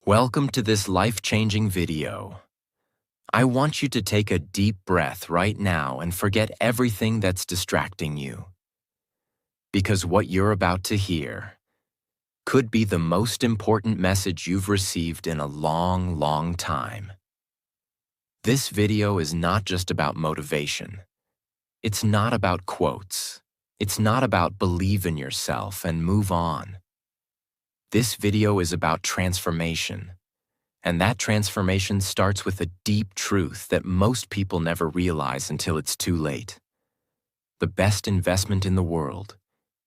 Welcome to this life-changing video. I want you to take a deep breath right now and forget everything that's distracting you. Because what you're about to hear could be the most important message you've received in a long, long time. This video is not just about motivation. It's not about quotes. It's not about believe in yourself and move on. This video is about transformation. And that transformation starts with a deep truth that most people never realize until it's too late. The best investment in the world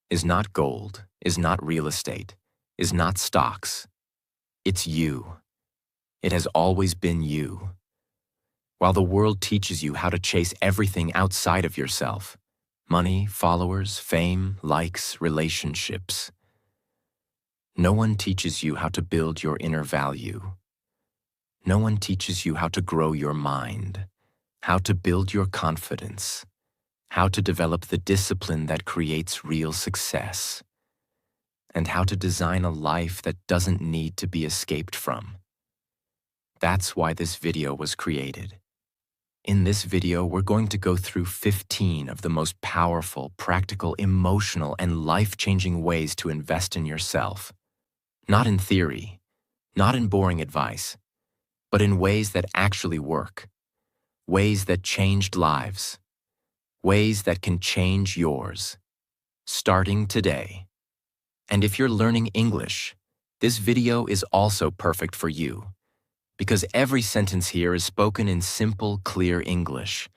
is not gold, is not real estate, is not stocks. It's you. It has always been you. While the world teaches you how to chase everything outside of yourself, money, followers, fame, likes, relationships, no one teaches you how to build your inner value. No one teaches you how to grow your mind, how to build your confidence, how to develop the discipline that creates real success, and how to design a life that doesn't need to be escaped from. That's why this video was created. In this video, we're going to go through 15 of the most powerful, practical, emotional, and life-changing ways to invest in yourself. Not in theory, not in boring advice, but in ways that actually work, ways that changed lives, ways that can change yours, starting today. And if you're learning English, this video is also perfect for you, because every sentence here is spoken in simple, clear English,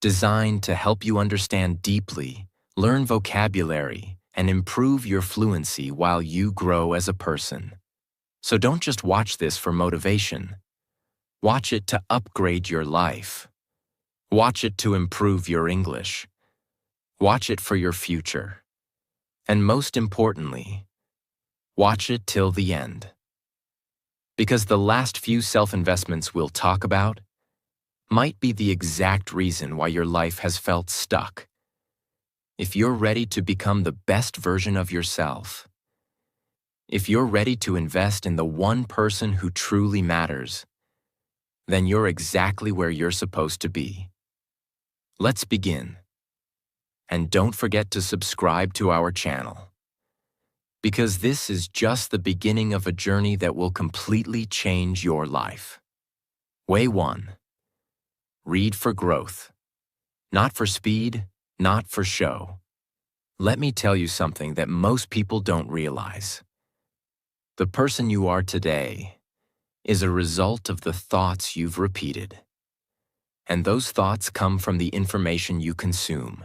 designed to help you understand deeply, learn vocabulary, and improve your fluency while you grow as a person. So don't just watch this for motivation. Watch it to upgrade your life. Watch it to improve your English. Watch it for your future. And most importantly, watch it till the end. Because the last few self-investments we'll talk about might be the exact reason why your life has felt stuck. If you're ready to become the best version of yourself, if you're ready to invest in the one person who truly matters, then you're exactly where you're supposed to be. Let's begin. And don't forget to subscribe to our channel, because this is just the beginning of a journey that will completely change your life. Way 1. Read for growth. Not for speed, not for show. Let me tell you something that most people don't realize. The person you are today is a result of the thoughts you've repeated. And those thoughts come from the information you consume.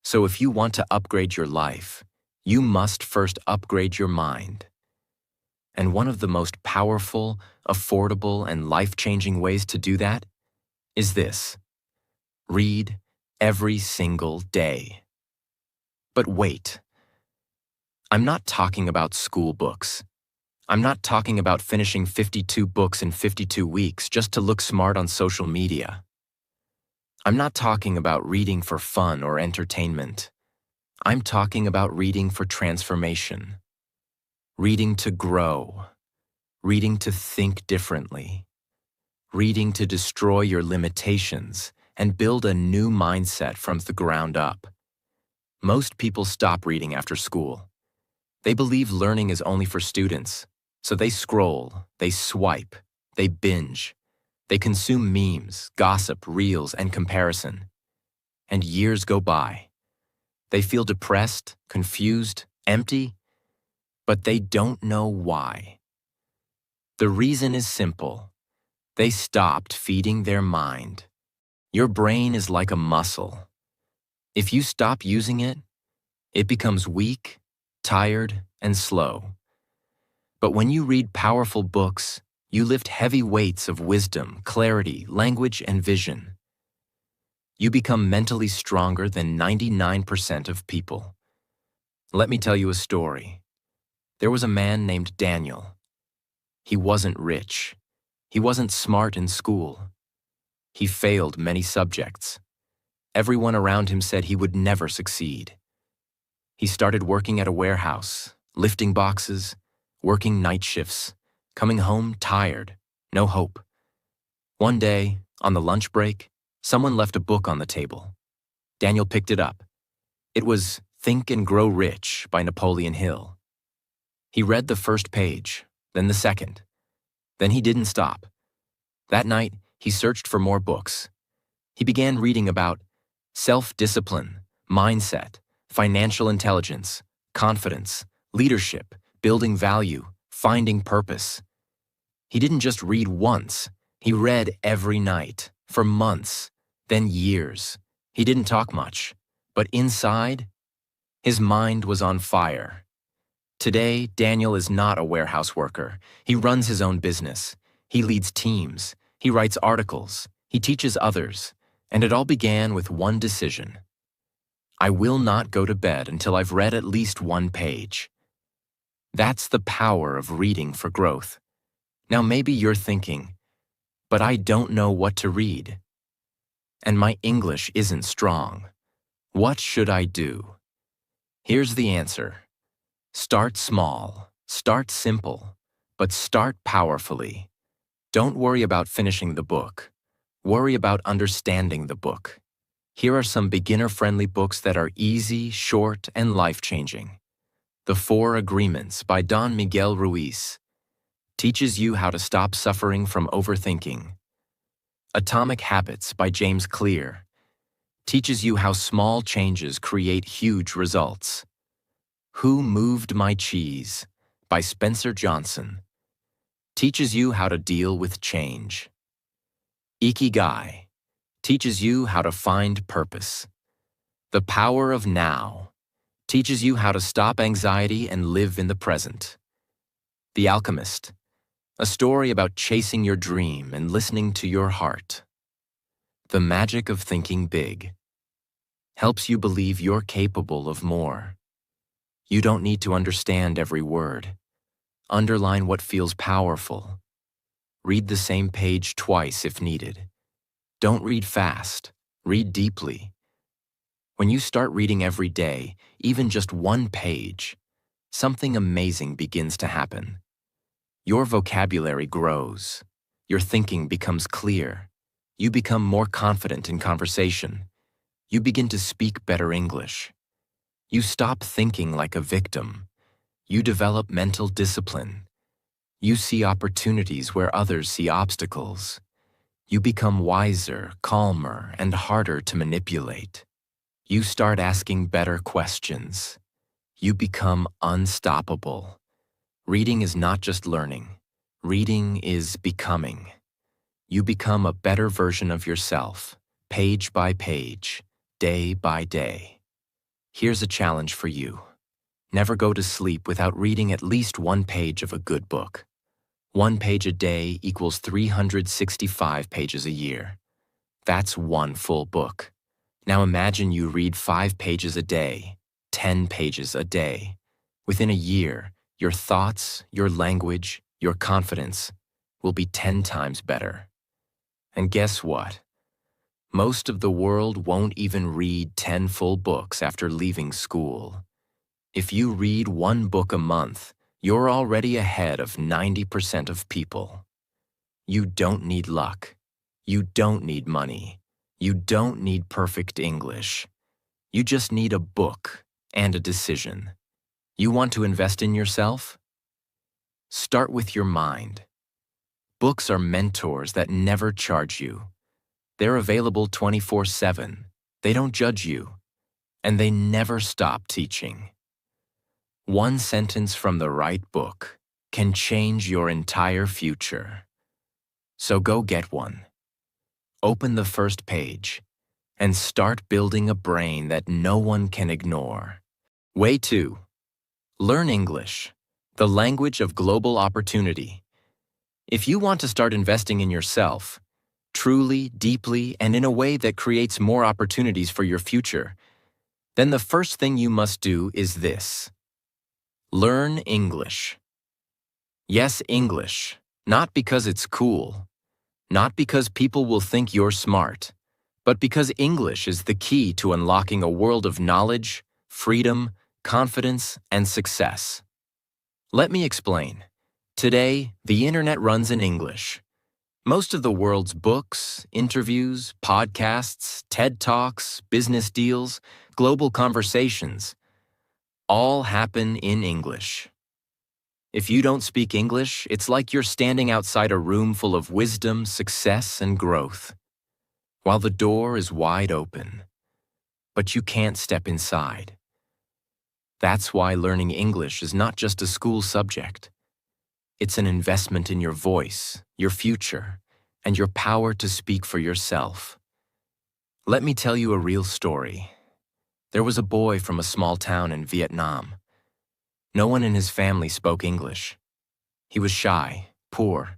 So if you want to upgrade your life, you must first upgrade your mind. And one of the most powerful, affordable, and life-changing ways to do that is this: read every single day. But wait, I'm not talking about school books. I'm not talking about finishing 52 books in 52 weeks just to look smart on social media. I'm not talking about reading for fun or entertainment. I'm talking about reading for transformation. Reading to grow. Reading to think differently. Reading to destroy your limitations and build a new mindset from the ground up. Most people stop reading after school. They believe learning is only for students, so they scroll, they swipe, they binge, they consume memes, gossip, reels, and comparison. And years go by. They feel depressed, confused, empty, but they don't know why. The reason is simple. They stopped feeding their mind. Your brain is like a muscle. If you stop using it, it becomes weak, tired, and slow. But when you read powerful books, you lift heavy weights of wisdom, clarity, language, and vision. You become mentally stronger than 99% of people. Let me tell you a story. There was a man named Daniel. He wasn't rich. He wasn't smart in school. He failed many subjects. Everyone around him said he would never succeed. He started working at a warehouse, lifting boxes, working night shifts, coming home tired, no hope. One day, on the lunch break, someone left a book on the table. Daniel picked it up. It was Think and Grow Rich by Napoleon Hill. He read the first page, then the second. Then he didn't stop. That night, he searched for more books. He began reading about self-discipline, mindset, financial intelligence, confidence, leadership, building value, finding purpose. He didn't just read once. He read every night, for months, then years. He didn't talk much, but inside, his mind was on fire. Today, Daniel is not a warehouse worker. He runs his own business. He leads teams. He writes articles. He teaches others. And it all began with one decision. I will not go to bed until I've read at least one page. That's the power of reading for growth. Now maybe you're thinking, but I don't know what to read. And my English isn't strong. What should I do? Here's the answer. Start small, start simple, but start powerfully. Don't worry about finishing the book. Worry about understanding the book. Here are some beginner-friendly books that are easy, short, and life-changing. The 4 Agreements by Don Miguel Ruiz teaches you how to stop suffering from overthinking. Atomic Habits by James Clear teaches you how small changes create huge results. Who Moved My Cheese by Spencer Johnson teaches you how to deal with change. Ikigai teaches you how to find purpose. The Power of Now teaches you how to stop anxiety and live in the present. The Alchemist, a story about chasing your dream and listening to your heart. The Magic of Thinking Big helps you believe you're capable of more. You don't need to understand every word. Underline what feels powerful. Read the same page twice if needed. Don't read fast. Read deeply. When you start reading every day, even just one page, something amazing begins to happen. Your vocabulary grows. Your thinking becomes clear. You become more confident in conversation. You begin to speak better English. You stop thinking like a victim. You develop mental discipline. You see opportunities where others see obstacles. You become wiser, calmer, and harder to manipulate. You start asking better questions. You become unstoppable. Reading is not just learning. Reading is becoming. You become a better version of yourself, page by page, day by day. Here's a challenge for you. Never go to sleep without reading at least one page of a good book. 1 page a day equals 365 pages a year. That's 1 full book. Now imagine you read 5 pages a day, 10 pages a day. Within a year, your thoughts, your language, your confidence will be 10 times better. And guess what? Most of the world won't even read 10 full books after leaving school. If you read 1 book a month, you're already ahead of 90% of people. You don't need luck. You don't need money. You don't need perfect English. You just need a book and a decision. You want to invest in yourself? Start with your mind. Books are mentors that never charge you. They're available 24/7. They don't judge you. And they never stop teaching. 1 sentence from the right book can change your entire future. So go get one. Open the first page and start building a brain that no one can ignore. Way 2. Learn English, the language of global opportunity. If you want to start investing in yourself, truly, deeply, and in a way that creates more opportunities for your future, then the first thing you must do is this. Learn English. Yes, English, not because it's cool, not because people will think you're smart, but because English is the key to unlocking a world of knowledge, freedom, confidence, and success. Let me explain. Today, the internet runs in English. Most of the world's books, interviews, podcasts, TED Talks, business deals, global conversations all happen in English. If you don't speak English, it's like you're standing outside a room full of wisdom, success, and growth, while the door is wide open, but you can't step inside. That's why learning English is not just a school subject. It's an investment in your voice, your future, and your power to speak for yourself. Let me tell you a real story. There was a boy from a small town in Vietnam. No one in his family spoke English. He was shy, poor.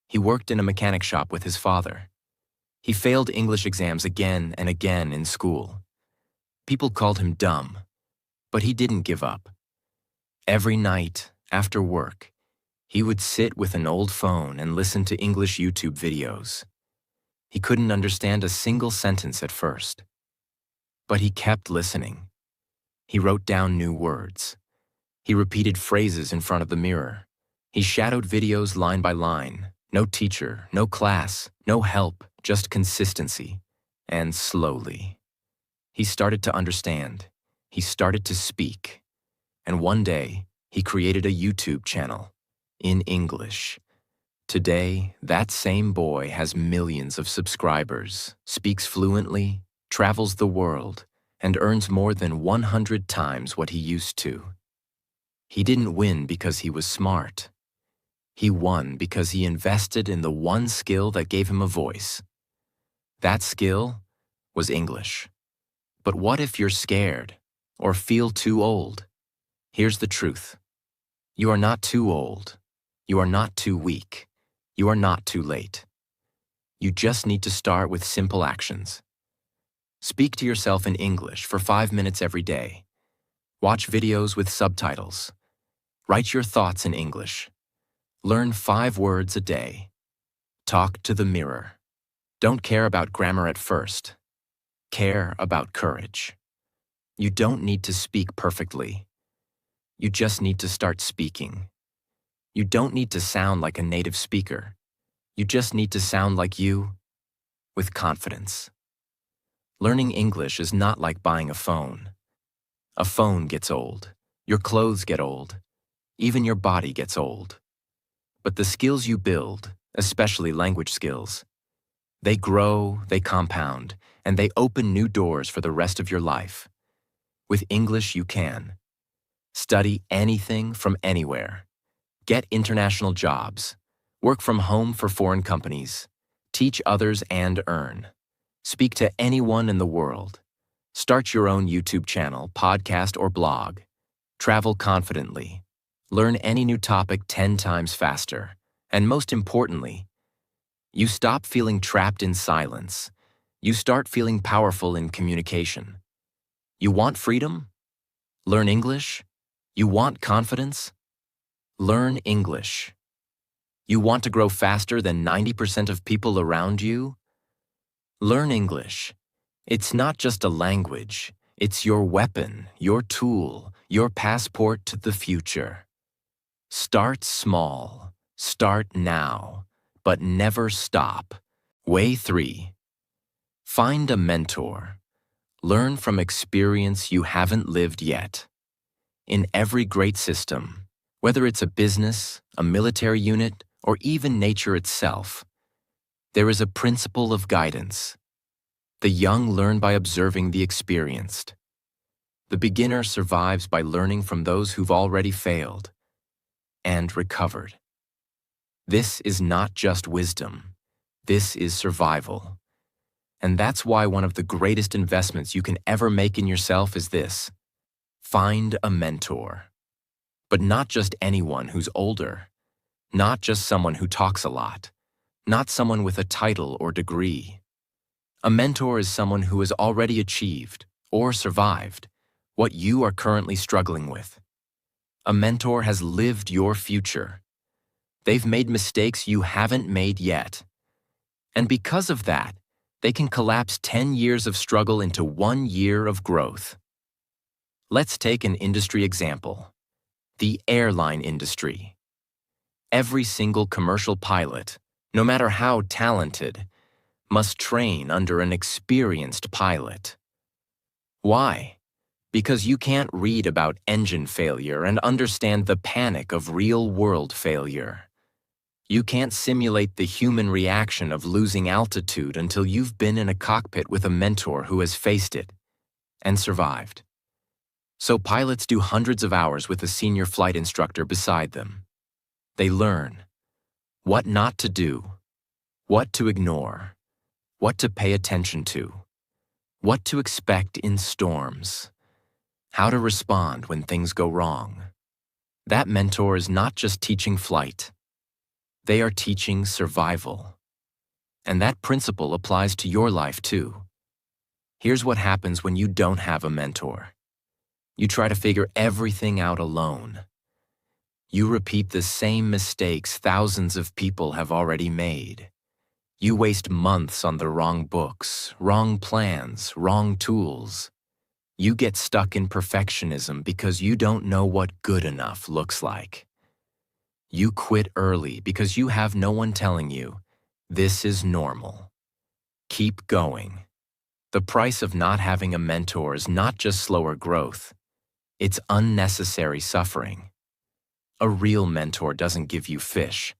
He worked in a mechanic shop with his father. He failed English exams again and again in school. People called him dumb, but he didn't give up. Every night, after work, he would sit with an old phone and listen to English YouTube videos. He couldn't understand a single sentence at first, but he kept listening. He wrote down new words. He repeated phrases in front of the mirror. He shadowed videos line by line. No teacher, no class, no help, just consistency. And slowly, he started to understand. He started to speak. And one day, he created a YouTube channel in English. Today, that same boy has millions of subscribers, speaks fluently, travels the world, and earns more than 100 times what he used to. He didn't win because he was smart. He won because he invested in the one skill that gave him a voice. That skill was English. But what if you're scared or feel too old? Here's the truth. You are not too old. You are not too weak. You are not too late. You just need to start with simple actions. Speak to yourself in English for 5 minutes every day. Watch videos with subtitles. Write your thoughts in English. Learn 5 words a day. Talk to the mirror. Don't care about grammar at first. Care about courage. You don't need to speak perfectly. You just need to start speaking. You don't need to sound like a native speaker. You just need to sound like you, with confidence. Learning English is not like buying a phone. A phone gets old. Your clothes get old. Even your body gets old. But the skills you build, especially language skills, they grow, they compound, and they open new doors for the rest of your life. With English, you can study anything from anywhere. Get international jobs. Work from home for foreign companies. Teach others and earn. Speak to anyone in the world. Start your own YouTube channel, podcast, or blog. Travel confidently. Learn any new topic 10 times faster. And most importantly, you stop feeling trapped in silence. You start feeling powerful in communication. You want freedom? Learn English? You want confidence? Learn English. You want to grow faster than 90% of people around you? Learn English. It's not just a language. It's your weapon, your tool, your passport to the future. Start small. Start now. But never stop. Way 3. Find a mentor. Learn from experience you haven't lived yet. In every great system, whether it's a business, a military unit, or even nature itself, there is a principle of guidance. The young learn by observing the experienced. The beginner survives by learning from those who've already failed and recovered. This is not just wisdom. This is survival. And that's why one of the greatest investments you can ever make in yourself is this. Find a mentor. But not just anyone who's older. Not just someone who talks a lot. Not someone with a title or degree. A mentor is someone who has already achieved, or survived, what you are currently struggling with. A mentor has lived your future. They've made mistakes you haven't made yet. And because of that, they can collapse 10 years of struggle into 1 year of growth. Let's take an industry example. The airline industry. Every single commercial pilot, no matter how talented, must train under an experienced pilot. Why? Because you can't read about engine failure and understand the panic of real-world failure. You can't simulate the human reaction of losing altitude until you've been in a cockpit with a mentor who has faced it and survived. So pilots do hundreds of hours with a senior flight instructor beside them. They learn what not to do, what to ignore, what to pay attention to, what to expect in storms, how to respond when things go wrong. That mentor is not just teaching flight. They are teaching survival. And that principle applies to your life too. Here's what happens when you don't have a mentor. You try to figure everything out alone. You repeat the same mistakes thousands of people have already made. You waste months on the wrong books, wrong plans, wrong tools. You get stuck in perfectionism because you don't know what good enough looks like. You quit early because you have no one telling you, this is normal. Keep going. The price of not having a mentor is not just slower growth, it's unnecessary suffering. A real mentor doesn't give you fish.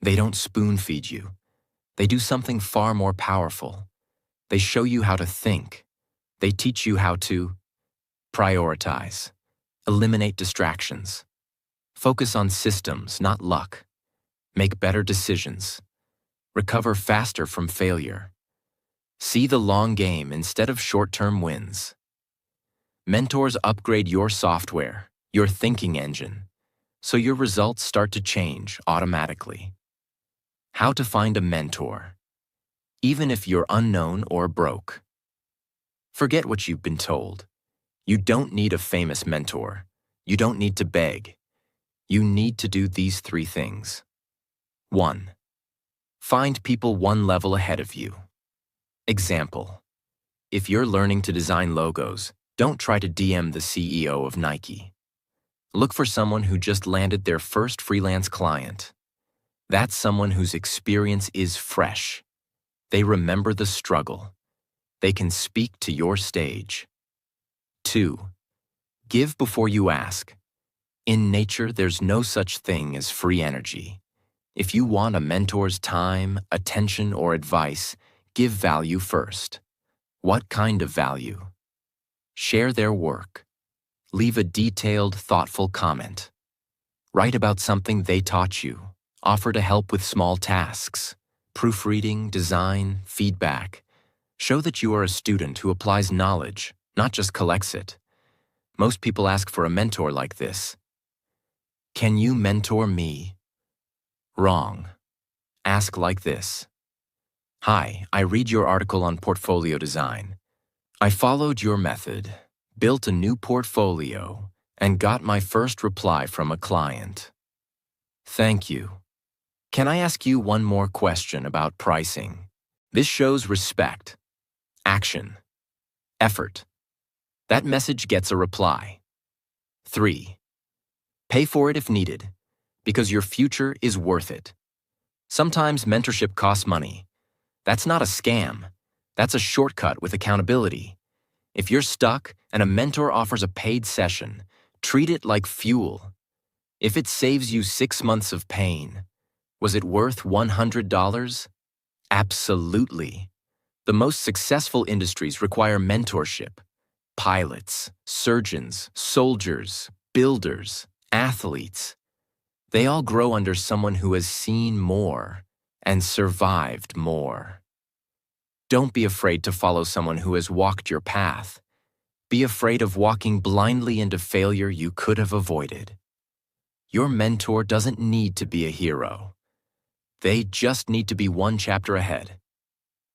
They don't spoon-feed you. They do something far more powerful. They show you how to think. They teach you how to prioritize, eliminate distractions, focus on systems, not luck, make better decisions, recover faster from failure, see the long game instead of short-term wins. Mentors upgrade your software, your thinking engine, so your results start to change automatically. How to find a mentor, even if you're unknown or broke. Forget what you've been told. You don't need a famous mentor. You don't need to beg. You need to do these 3 things. 1. Find people one level ahead of you. Example: if you're learning to design logos, don't try to DM the CEO of Nike. Look for someone who just landed their first freelance client. That's someone whose experience is fresh. They remember the struggle. They can speak to your stage. 2. Give before you ask. In nature, there's no such thing as free energy. If you want a mentor's time, attention, or advice, give value first. What kind of value? Share their work. Leave a detailed, thoughtful comment. Write about something they taught you. Offer to help with small tasks. Proofreading, design, feedback. Show that you are a student who applies knowledge, not just collects it. Most people ask for a mentor like this. Can you mentor me? Wrong. Ask like this. Hi, I read your article on portfolio design. I followed your method, built a new portfolio, and got my first reply from a client. Thank you. Can I ask you one more question about pricing? This shows respect, action, effort. That message gets a reply. 3. Pay for it if needed, because your future is worth it. Sometimes mentorship costs money. That's not a scam. That's a shortcut with accountability. If you're stuck and a mentor offers a paid session, treat it like fuel. If it saves you 6 months of pain, was it worth $100? Absolutely. The most successful industries require mentorship. Pilots, surgeons, soldiers, builders, athletes. They all grow under someone who has seen more and survived more. Don't be afraid to follow someone who has walked your path. Be afraid of walking blindly into failure you could have avoided. Your mentor doesn't need to be a hero. They just need to be one chapter ahead.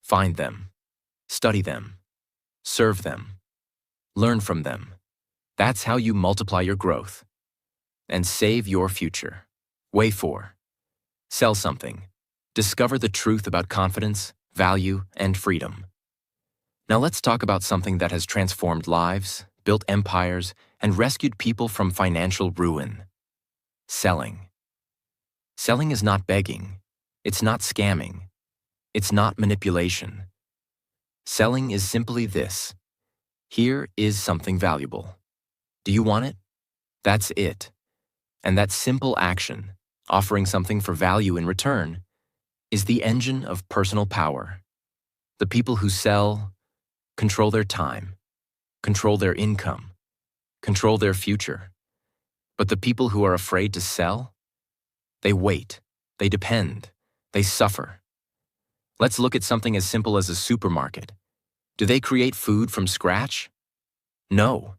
Find them, study them, serve them, learn from them. That's how you multiply your growth and save your future. Way 4. Sell something. Discover the truth about confidence, value, and freedom. Now let's talk about something that has transformed lives, built empires, and rescued people from financial ruin. Selling. Selling is not begging. It's not scamming. It's not manipulation. Selling is simply this. Here is something valuable. Do you want it? That's it. And that simple action, offering something for value in return, is the engine of personal power. The people who sell control their time, control their income, control their future. But the people who are afraid to sell, they wait, they depend, they suffer. Let's look at something as simple as a supermarket. Do they create food from scratch? No.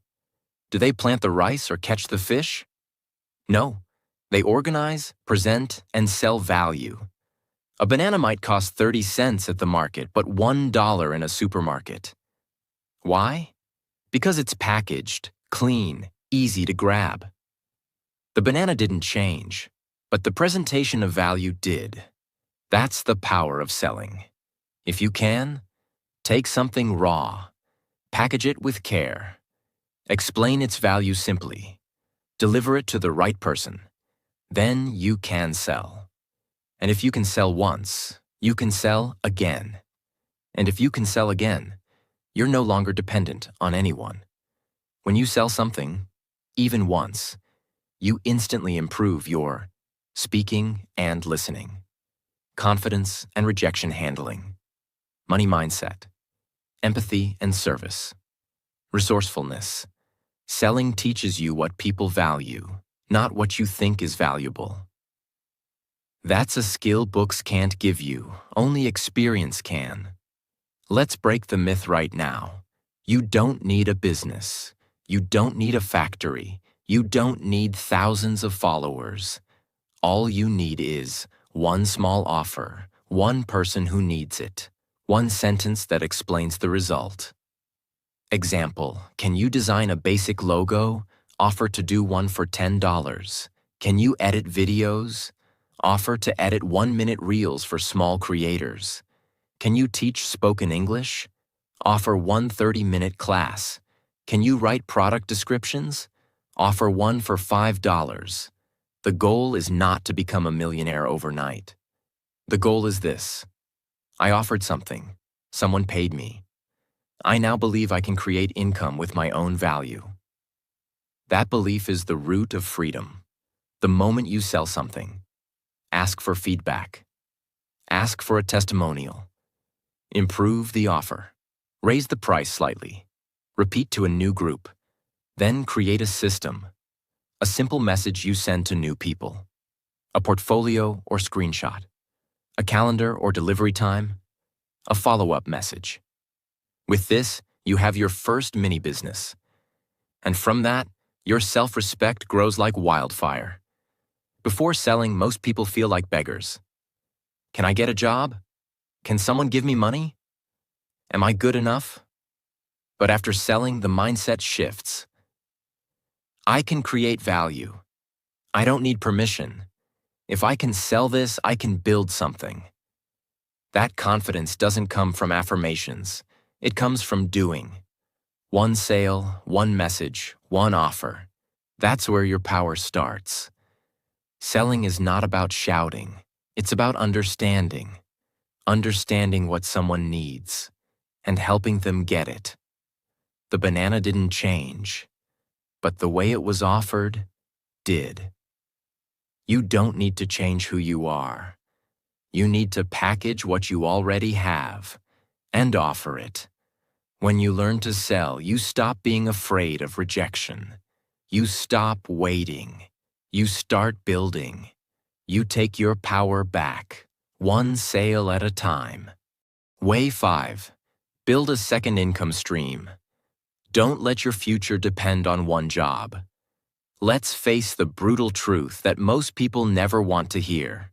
Do they plant the rice or catch the fish? No. They organize, present, and sell value. A banana might cost 30 cents at the market, but $1 in a supermarket. Why? Because it's packaged, clean, easy to grab. The banana didn't change, but the presentation of value did. That's the power of selling. If you can, take something raw, package it with care, explain its value simply, deliver it to the right person. Then you can sell. And if you can sell once, you can sell again. And if you can sell again, you're no longer dependent on anyone. When you sell something, even once, you instantly improve your speaking and listening, confidence and rejection handling, money mindset, empathy and service, resourcefulness. Selling teaches you what people value, not what you think is valuable. That's a skill books can't give you, only experience can. Let's break the myth right now. You don't need a business. You don't need a factory. You don't need thousands of followers. All you need is one small offer, one person who needs it, one sentence that explains the result. Example, can you design a basic logo? Offer to do one for $10. Can you edit videos? Offer to edit 1-minute reels for small creators. Can you teach spoken English? Offer one 30-minute class. Can you write product descriptions? Offer one for $5. The goal is not to become a millionaire overnight. The goal is this. I offered something. Someone paid me. I now believe I can create income with my own value. That belief is the root of freedom. The moment you sell something, ask for feedback. Ask for a testimonial. Improve the offer. Raise the price slightly. Repeat to a new group. Then create a system. A simple message you send to new people. A portfolio or screenshot. A calendar or delivery time. A follow-up message. With this, you have your first mini business. And from that, your self-respect grows like wildfire. Before selling, most people feel like beggars. Can I get a job? Can someone give me money? Am I good enough? But after selling, the mindset shifts. I can create value. I don't need permission. If I can sell this, I can build something. That confidence doesn't come from affirmations. It comes from doing. One sale, one message, one offer. That's where your power starts. Selling is not about shouting. It's about understanding. Understanding what someone needs and helping them get it. The banana didn't change, but the way it was offered did. You don't need to change who you are. You need to package what you already have and offer it. When you learn to sell, you stop being afraid of rejection. You stop waiting. You start building. You take your power back, one sale at a time. Way 5. Build a second income stream. Don't let your future depend on one job. Let's face the brutal truth that most people never want to hear.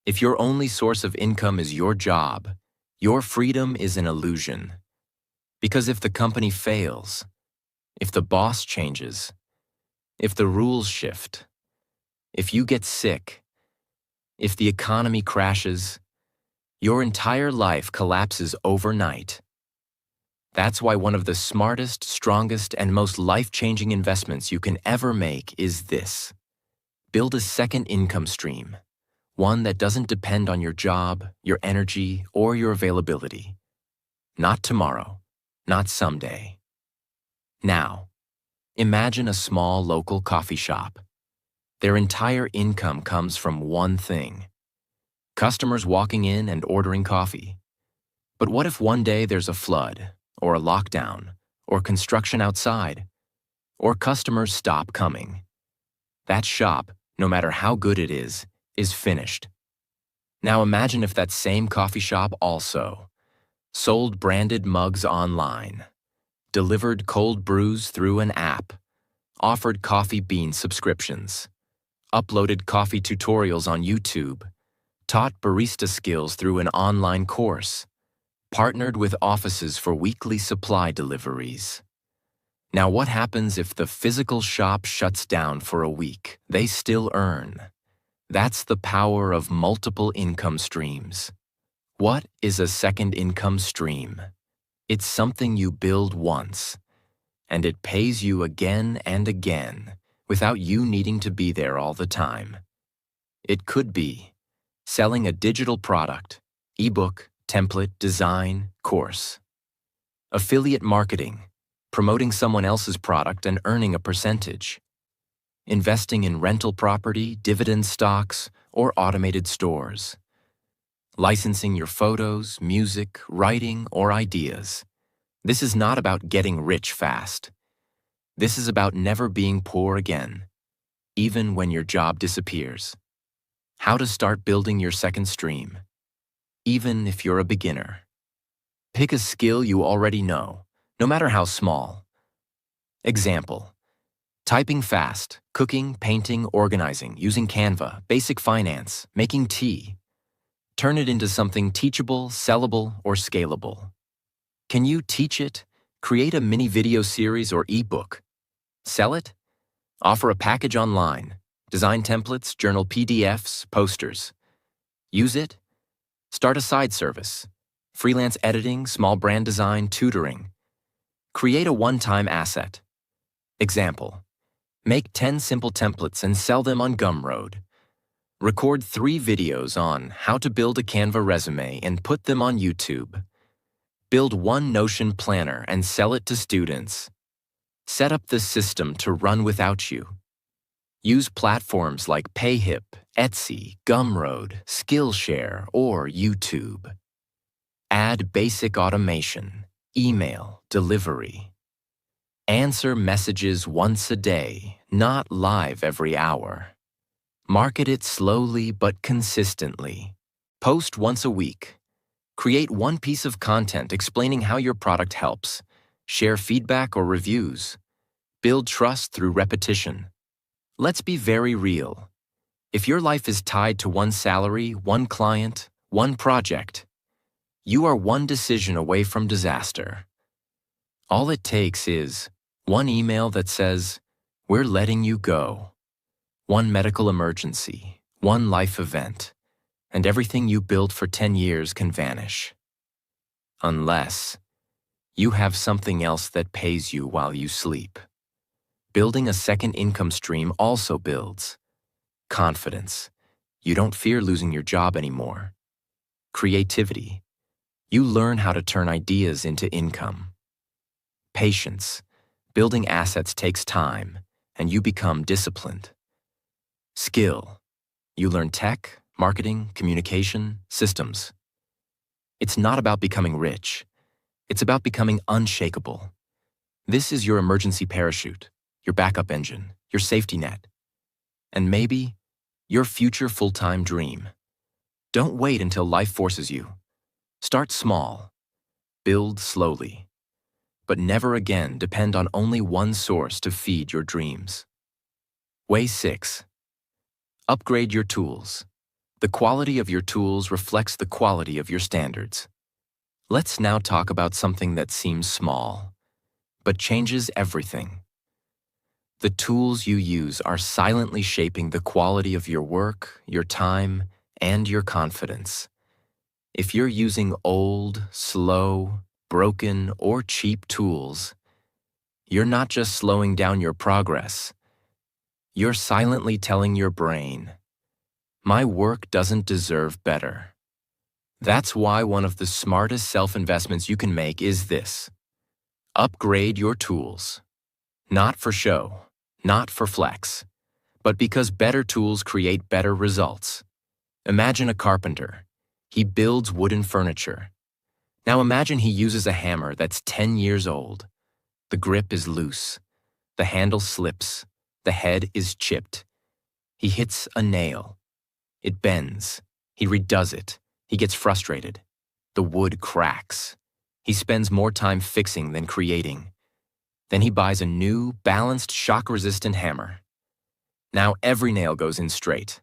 If your only source of income is your job, your freedom is an illusion. Because if the company fails, if the boss changes, if the rules shift, if you get sick, if the economy crashes, your entire life collapses overnight. That's why one of the smartest, strongest, and most life-changing investments you can ever make is this. Build a second income stream. One that doesn't depend on your job, your energy, or your availability. Not tomorrow, not someday. Now, imagine a small local coffee shop. Their entire income comes from one thing: customers walking in and ordering coffee. But what if one day there's a flood, or a lockdown, or construction outside, or customers stop coming? That shop, no matter how good it is finished. Now imagine if that same coffee shop also sold branded mugs online, delivered cold brews through an app, offered coffee bean subscriptions, uploaded coffee tutorials on YouTube, taught barista skills through an online course, partnered with offices for weekly supply deliveries. Now what happens if the physical shop shuts down for a week? They still earn. That's the power of multiple income streams. What is a second income stream? It's something you build once, and it pays you again and again without you needing to be there all the time. It could be selling a digital product, ebook, template, design, course. Affiliate marketing, promoting someone else's product and earning a percentage. Investing in rental property, dividend stocks, or automated stores. Licensing your photos, music, writing, or ideas. This is not about getting rich fast. This is about never being poor again, even when your job disappears. How to start building your second stream, even if you're a beginner. Pick a skill you already know, no matter how small. Example: typing fast, cooking, painting, organizing, using Canva, basic finance, making tea. Turn it into something teachable, sellable, or scalable. Can you teach it? Create a mini video series or ebook. Sell it? Offer a package online. Design templates, journal PDFs, posters. Use it? Start a side service. Freelance editing, small brand design, tutoring. Create a one-time asset. Example: make 10 simple templates and sell them on Gumroad. Record 3 videos on how to build a Canva resume and put them on YouTube. Build one Notion planner and sell it to students. Set up the system to run without you. Use platforms like Payhip, Etsy, Gumroad, Skillshare, or YouTube. Add basic automation, email, delivery. Answer messages once a day, not live every hour. Market it slowly but consistently. Post once a week. Create one piece of content explaining how your product helps. Share feedback or reviews. Build trust through repetition. Let's be very real. If your life is tied to one salary, one client, one project, you are one decision away from disaster. All it takes is one email that says, "We're letting you go." One medical emergency, one life event, and everything you built for 10 years can vanish. Unless you have something else that pays you while you sleep. Building a second income stream also builds confidence. You don't fear losing your job anymore. Creativity. You learn how to turn ideas into income. Patience. Building assets takes time, and you become disciplined. Skill. You learn tech, marketing, communication, systems. It's not about becoming rich. It's about becoming unshakable. This is your emergency parachute, your backup engine, your safety net, and maybe your future full-time dream. Don't wait until life forces you. Start small. Build slowly. But never again depend on only one source to feed your dreams. Way 6. Upgrade your tools. The quality of your tools reflects the quality of your standards. Let's now talk about something that seems small, but changes everything. The tools you use are silently shaping the quality of your work, your time, and your confidence. If you're using old, slow, broken, or cheap tools, you're not just slowing down your progress. You're silently telling your brain, My work doesn't deserve better. That's why one of the smartest self-investments you can make is this. Upgrade your tools. Not for show, not for flex, but because better tools create better results. Imagine a carpenter. He builds wooden furniture. Now imagine he uses a hammer that's 10 years old. The grip is loose. The handle slips. The head is chipped. He hits a nail. It bends. He redoes it. He gets frustrated. The wood cracks. He spends more time fixing than creating. Then he buys a new, balanced, shock-resistant hammer. Now every nail goes in straight.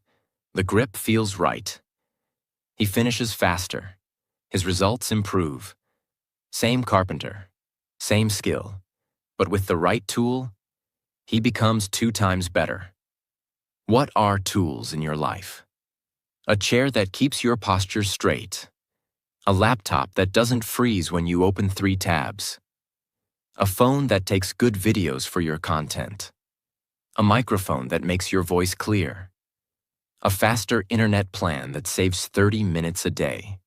The grip feels right. He finishes faster. His results improve. Same carpenter, same skill, but with the right tool, he becomes 2 times better. What are tools in your life? A chair that keeps your posture straight. A laptop that doesn't freeze when you open 3 tabs. A phone that takes good videos for your content. A microphone that makes your voice clear. A faster internet plan that saves 30 minutes a day.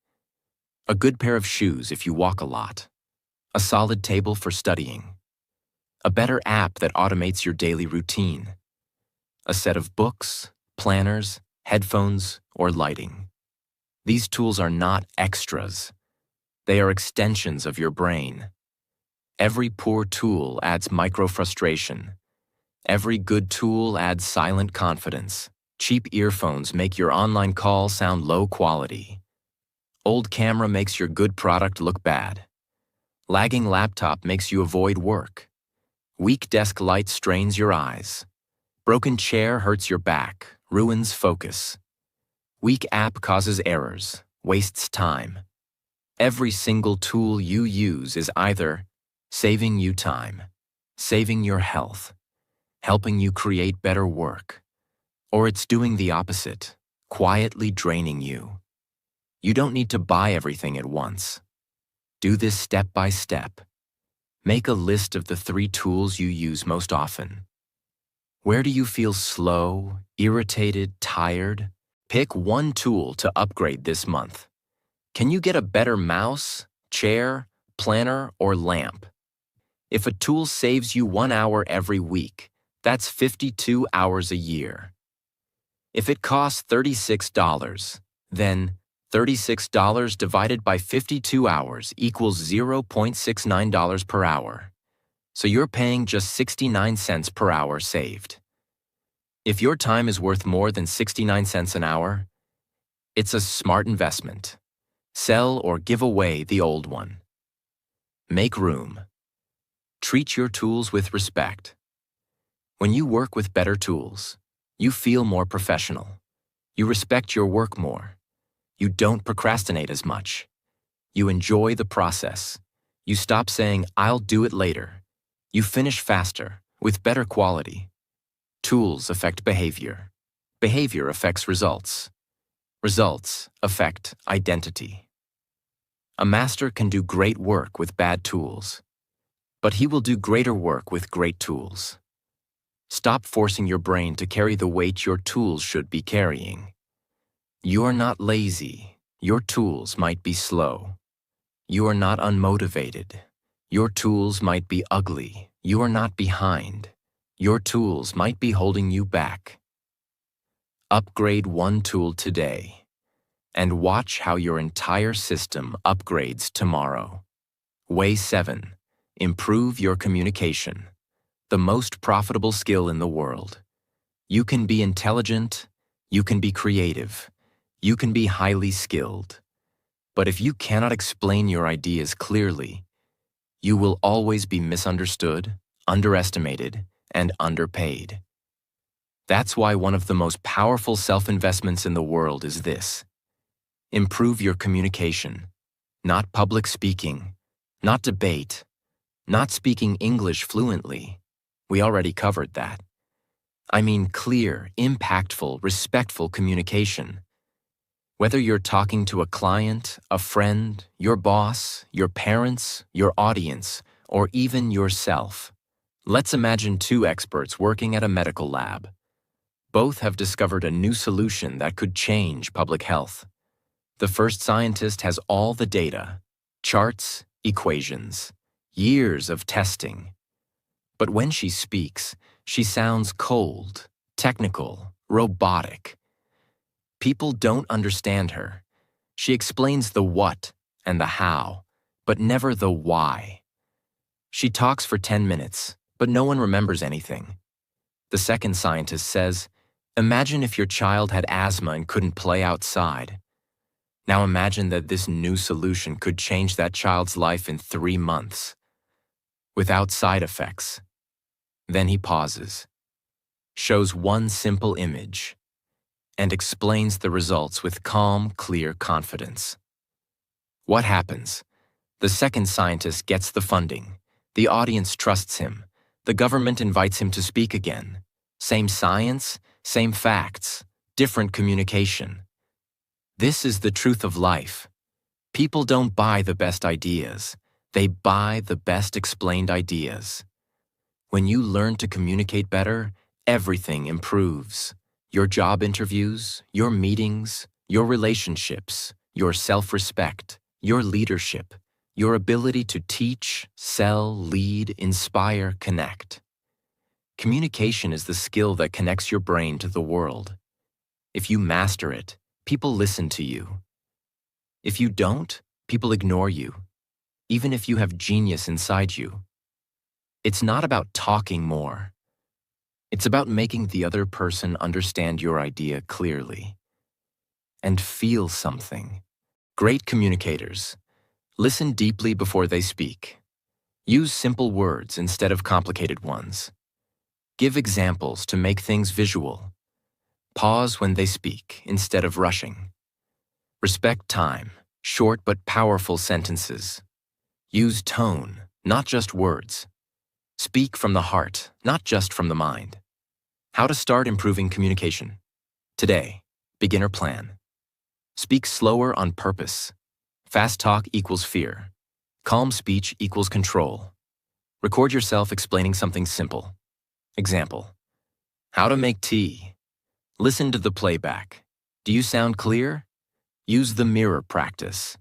A good pair of shoes if you walk a lot. A solid table for studying. A better app that automates your daily routine. A set of books, planners, headphones, or lighting. These tools are not extras. They are extensions of your brain. Every poor tool adds micro-frustration. Every good tool adds silent confidence. Cheap earphones make your online call sound low quality. Old camera makes your good product look bad. Lagging laptop makes you avoid work. Weak desk light strains your eyes. Broken chair hurts your back, ruins focus. Weak app causes errors, wastes time. Every single tool you use is either saving you time, saving your health, helping you create better work, or it's doing the opposite, quietly draining you. You don't need to buy everything at once. Do this step by step. Make a list of the 3 tools you use most often. Where do you feel slow, irritated, tired? Pick 1 tool to upgrade this month. Can you get a better mouse, chair, planner, or lamp? If a tool saves you 1 hour every week, that's 52 hours a year. If it costs $36, then $36 divided by 52 hours equals $0.69 per hour. So you're paying just 69 cents per hour saved. If your time is worth more than 69 cents an hour, it's a smart investment. Sell or give away the old one. Make room. Treat your tools with respect. When you work with better tools, you feel more professional. You respect your work more. You don't procrastinate as much. You enjoy the process. You stop saying, "I'll do it later." You finish faster, with better quality. Tools affect behavior. Behavior affects results. Results affect identity. A master can do great work with bad tools, but he will do greater work with great tools. Stop forcing your brain to carry the weight your tools should be carrying. You are not lazy. Your tools might be slow. You are not unmotivated. Your tools might be ugly. You are not behind. Your tools might be holding you back. Upgrade 1 tool today, and watch how your entire system upgrades tomorrow. Way 7. Improve your communication. The most profitable skill in the world. You can be intelligent. You can be creative. You can be highly skilled. But if you cannot explain your ideas clearly, you will always be misunderstood, underestimated, and underpaid. That's why one of the most powerful self-investments in the world is this. Improve your communication. Not public speaking, not debate, not speaking English fluently. We already covered that. I mean clear, impactful, respectful communication. Whether you're talking to a client, a friend, your boss, your parents, your audience, or even yourself. Let's imagine 2 experts working at a medical lab. Both have discovered a new solution that could change public health. The first scientist has all the data, charts, equations, years of testing. But when she speaks, she sounds cold, technical, robotic. People don't understand her. She explains the what and the how, but never the why. She talks for 10 minutes, but no one remembers anything. The second scientist says, imagine if your child had asthma and couldn't play outside. Now imagine that this new solution could change that child's life in 3 months, without side effects. Then he pauses, shows one simple image, and explains the results with calm, clear confidence. What happens? The second scientist gets the funding. The audience trusts him. The government invites him to speak again. Same science, same facts, different communication. This is the truth of life. People don't buy the best ideas. They buy the best explained ideas. When you learn to communicate better, everything improves. Your job interviews, your meetings, your relationships, your self-respect, your leadership, your ability to teach, sell, lead, inspire, connect. Communication is the skill that connects your brain to the world. If you master it, people listen to you. If you don't, people ignore you, even if you have genius inside you. It's not about talking more. It's about making the other person understand your idea clearly and feel something. Great communicators listen deeply before they speak. Use simple words instead of complicated ones. Give examples to make things visual. Pause when they speak instead of rushing. Respect time, short but powerful sentences. Use tone, not just words. Speak from the heart, not just from the mind. How to start improving communication. Today, beginner plan. Speak slower on purpose. Fast talk equals fear. Calm speech equals control. Record yourself explaining something simple. Example: how to make tea. Listen to the playback. Do you sound clear? Use the mirror practice.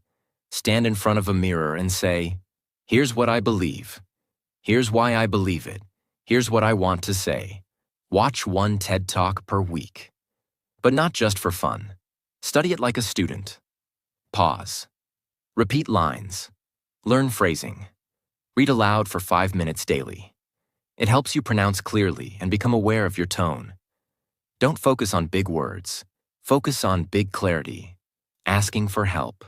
Stand in front of a mirror and say, here's what I believe. Here's why I believe it. Here's what I want to say. Watch one TED Talk per week. But not just for fun. Study it like a student. Pause. Repeat lines. Learn phrasing. Read aloud for 5 minutes daily. It helps you pronounce clearly and become aware of your tone. Don't focus on big words. Focus on big clarity. Asking for help.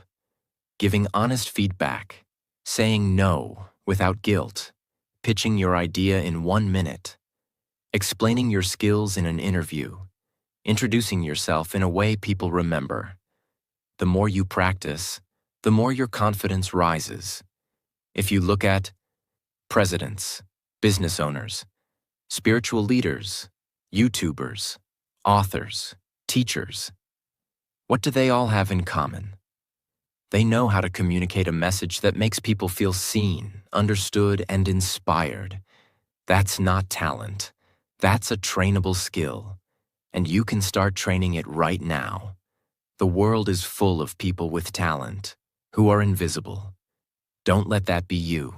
Giving honest feedback. Saying no without guilt. Pitching your idea in 1 minute. Explaining your skills in an interview. Introducing yourself in a way people remember. The more you practice, the more your confidence rises. If you look at presidents, business owners, spiritual leaders, YouTubers, authors, teachers, what do they all have in common? They know how to communicate a message that makes people feel seen, understood, and inspired. That's not talent. That's a trainable skill, and you can start training it right now. The world is full of people with talent who are invisible. Don't let that be you.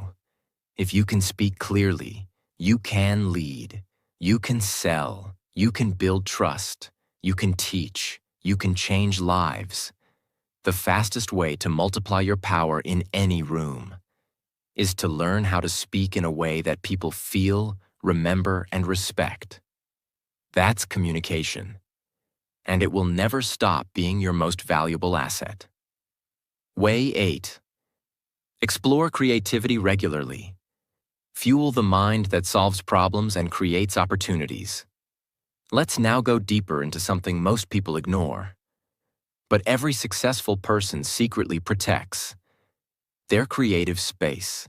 If you can speak clearly, you can lead, you can sell, you can build trust, you can teach, you can change lives. The fastest way to multiply your power in any room is to learn how to speak in a way that people feel, remember, and respect. That's communication, and it will never stop being your most valuable asset. Way 8. Explore creativity regularly. Fuel the mind that solves problems and creates opportunities. Let's now go deeper into something most people ignore, but every successful person secretly protects: their creative space.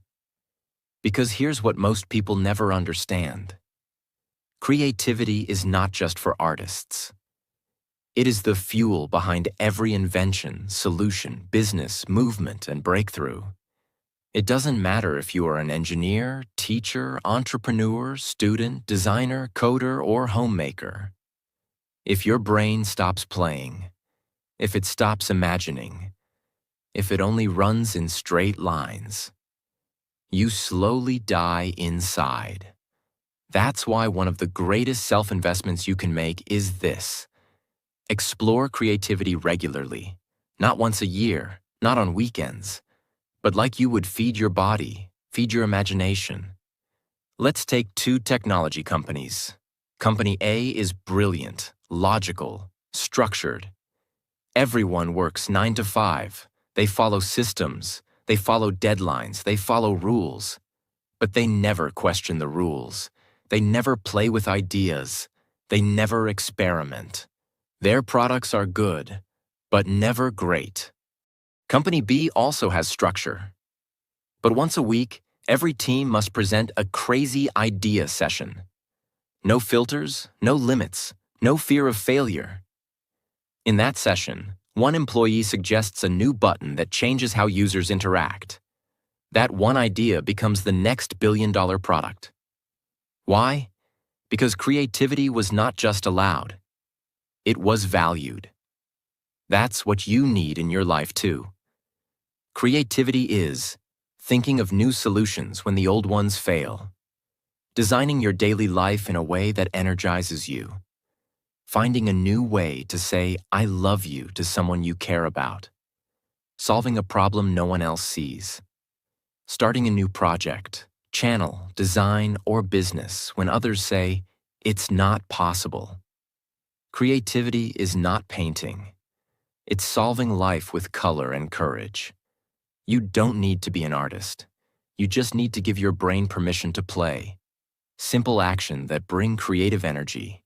Because here's what most people never understand. Creativity is not just for artists. It is the fuel behind every invention, solution, business, movement, and breakthrough. It doesn't matter if you are an engineer, teacher, entrepreneur, student, designer, coder, or homemaker. If your brain stops playing, if it stops imagining, if it only runs in straight lines, you slowly die inside. That's why one of the greatest self-investments you can make is this. Explore creativity regularly, not once a year, not on weekends, but like you would feed your body, feed your imagination. Let's take two technology companies. Company A is brilliant, logical, structured. Everyone works 9 to 5. They follow systems, they follow deadlines, they follow rules. But they never question the rules. They never play with ideas. They never experiment. Their products are good, but never great. Company B also has structure. But once a week, every team must present a crazy idea session. No filters, no limits, no fear of failure. In that session, one employee suggests a new button that changes how users interact. That one idea becomes the next billion-dollar product. Why? Because creativity was not just allowed. It was valued. That's what you need in your life too. Creativity is thinking of new solutions when the old ones fail, designing your daily life in a way that energizes you, finding a new way to say "I love you" to someone you care about, solving a problem no one else sees, starting a new project, channel, design, or business when others say, "It's not possible." Creativity is not painting. It's solving life with color and courage. You don't need to be an artist. You just need to give your brain permission to play. Simple action that bring creative energy.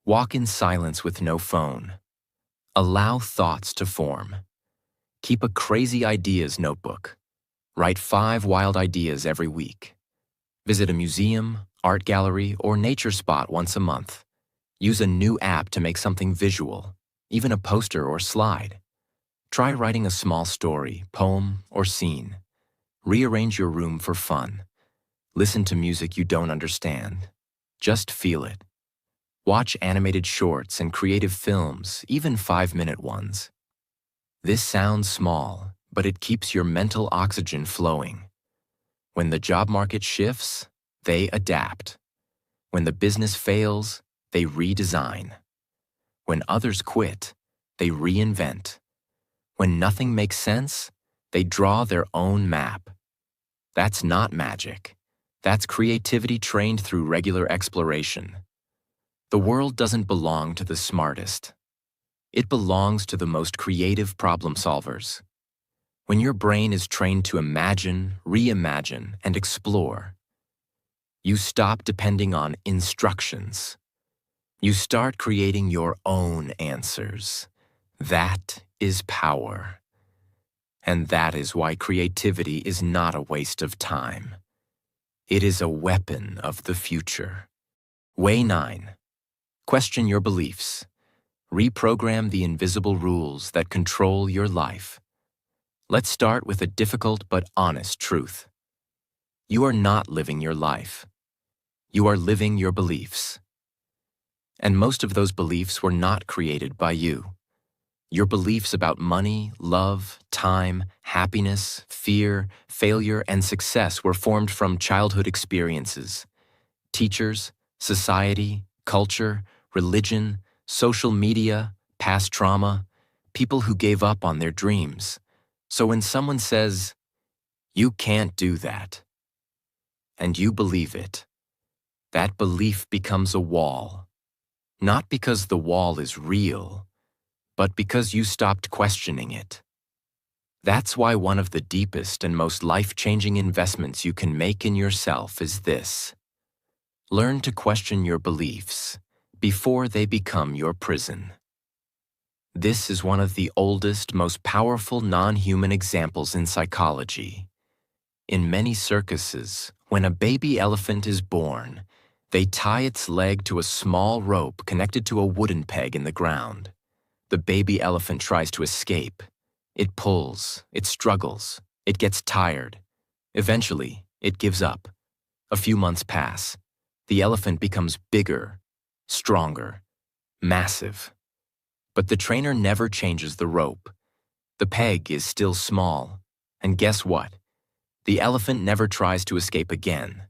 Walk in silence with no phone. Allow thoughts to form. Keep a crazy ideas notebook. Write 5 wild ideas every week. Visit a museum, art gallery, or nature spot once a month. Use a new app to make something visual, even a poster or slide. Try writing a small story, poem, or scene. Rearrange your room for fun. Listen to music you don't understand. Just feel it. Watch animated shorts and creative films, even 5-minute ones. This sounds small, but it keeps your mental oxygen flowing. When the job market shifts, they adapt. When the business fails, they redesign. When others quit, they reinvent. When nothing makes sense, they draw their own map. That's not magic. That's creativity trained through regular exploration. The world doesn't belong to the smartest. It belongs to the most creative problem solvers. When your brain is trained to imagine, reimagine, and explore, you stop depending on instructions. You start creating your own answers. That is power. And that is why creativity is not a waste of time. It is a weapon of the future. Way 9. Question your beliefs. Reprogram the invisible rules that control your life. Let's start with a difficult but honest truth. You are not living your life. You are living your beliefs. And most of those beliefs were not created by you. Your beliefs about money, love, time, happiness, fear, failure, and success were formed from childhood experiences. Teachers, society, culture, religion, social media, past trauma, people who gave up on their dreams. So when someone says, "You can't do that," and you believe it, that belief becomes a wall. Not because the wall is real, but because you stopped questioning it. That's why one of the deepest and most life-changing investments you can make in yourself is this. Learn to question your beliefs before they become your prison. This is one of the oldest, most powerful non-human examples in psychology. In many circuses, when a baby elephant is born, they tie its leg to a small rope connected to a wooden peg in the ground. The baby elephant tries to escape. It pulls, it struggles, it gets tired. Eventually, it gives up. A few months pass. The elephant becomes bigger, stronger. massive. But the trainer never changes the rope. The peg is still small. And guess what? The elephant never tries to escape again.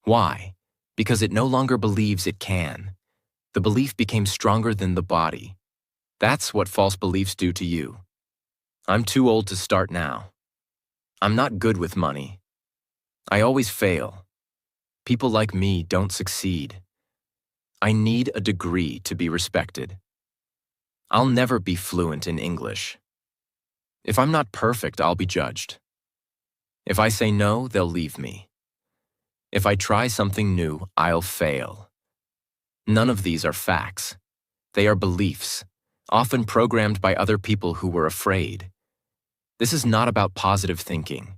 Why? Because it no longer believes it can. The belief became stronger than the body. That's what false beliefs do to you. I'm too old to start now. I'm not good with money. I always fail. People like me don't succeed. I need a degree to be respected. I'll never be fluent in English. If I'm not perfect, I'll be judged. If I say no, they'll leave me. If I try something new, I'll fail. None of these are facts. They are beliefs, often programmed by other people who were afraid. This is not about positive thinking.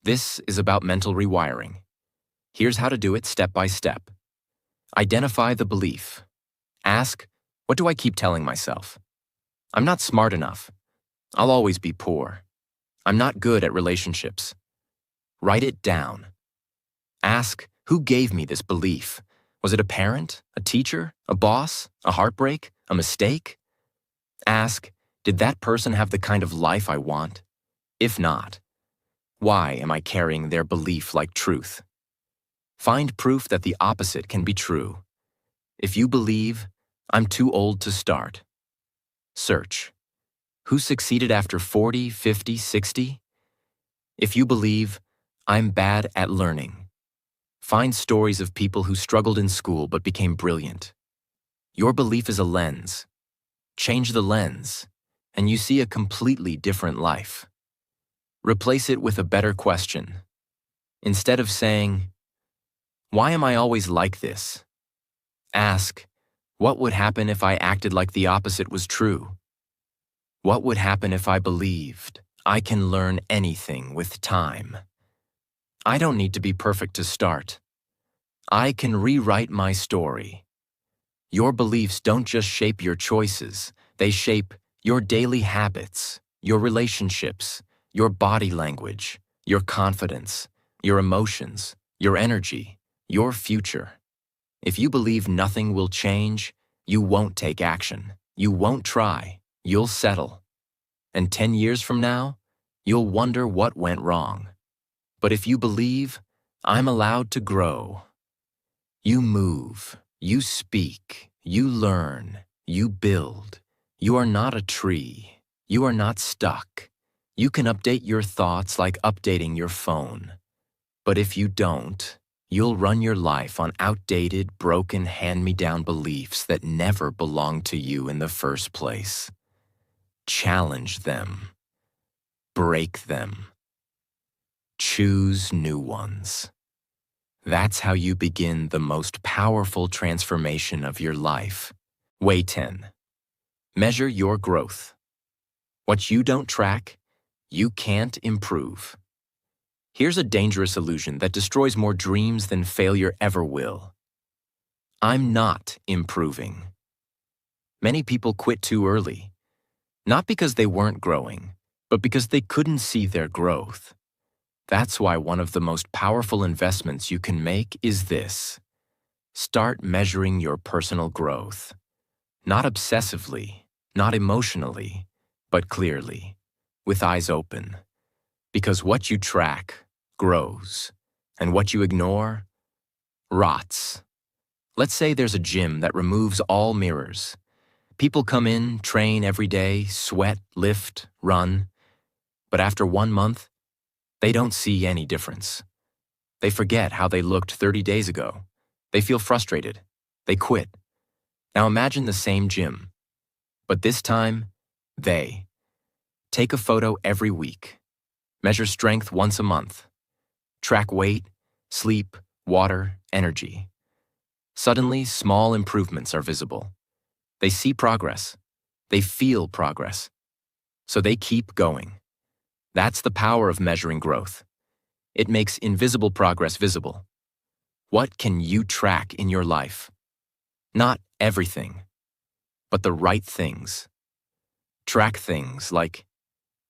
This is about mental rewiring. Here's how to do it step by step. Identify the belief. Ask, what do I keep telling myself? I'm not smart enough. I'll always be poor. I'm not good at relationships. Write it down. Ask, who gave me this belief? Was it a parent, a teacher, a boss, a heartbreak, a mistake? Ask, did that person have the kind of life I want? If not, why am I carrying their belief like truth? Find proof that the opposite can be true. If you believe, I'm too old to start. Search. Who succeeded after 40, 50, 60? If you believe, I'm bad at learning. Find stories of people who struggled in school but became brilliant. Your belief is a lens. Change the lens, and you see a completely different life. Replace it with a better question. Instead of saying, why am I always like this? Ask, what would happen if I acted like the opposite was true? What would happen if I believed I can learn anything with time? I don't need to be perfect to start. I can rewrite my story. Your beliefs don't just shape your choices, they shape your daily habits, your relationships, your body language, your confidence, your emotions, your energy, your future. If you believe nothing will change, you won't take action. You won't try. You'll settle. And 10 years from now, you'll wonder what went wrong. But if you believe, I'm allowed to grow. You move, you speak, you learn, you build. You are not a tree. You are not stuck. You can update your thoughts like updating your phone. But if you don't, you'll run your life on outdated, broken, hand-me-down beliefs that never belonged to you in the first place. Challenge them. Break them. Choose new ones. That's how you begin the most powerful transformation of your life. Way 10. Measure your growth. What you don't track, you can't improve. Here's a dangerous illusion that destroys more dreams than failure ever will. I'm not improving. Many people quit too early, not because they weren't growing, but because they couldn't see their growth. That's why one of the most powerful investments you can make is this. Start measuring your personal growth. Not obsessively, not emotionally, but clearly, with eyes open. Because what you track grows, and what you ignore rots. Let's say there's a gym that removes all mirrors. People come in, train every day, sweat, lift, run. But after 1 month, they don't see any difference. They forget how they looked 30 days ago. They feel frustrated. They quit. Now imagine the same gym. But this time, they take a photo every week. Measure strength once a month. Track weight, sleep, water, energy. Suddenly, small improvements are visible. They see progress. They feel progress. So they keep going. That's the power of measuring growth. It makes invisible progress visible. What can you track in your life? Not everything, but the right things. Track things like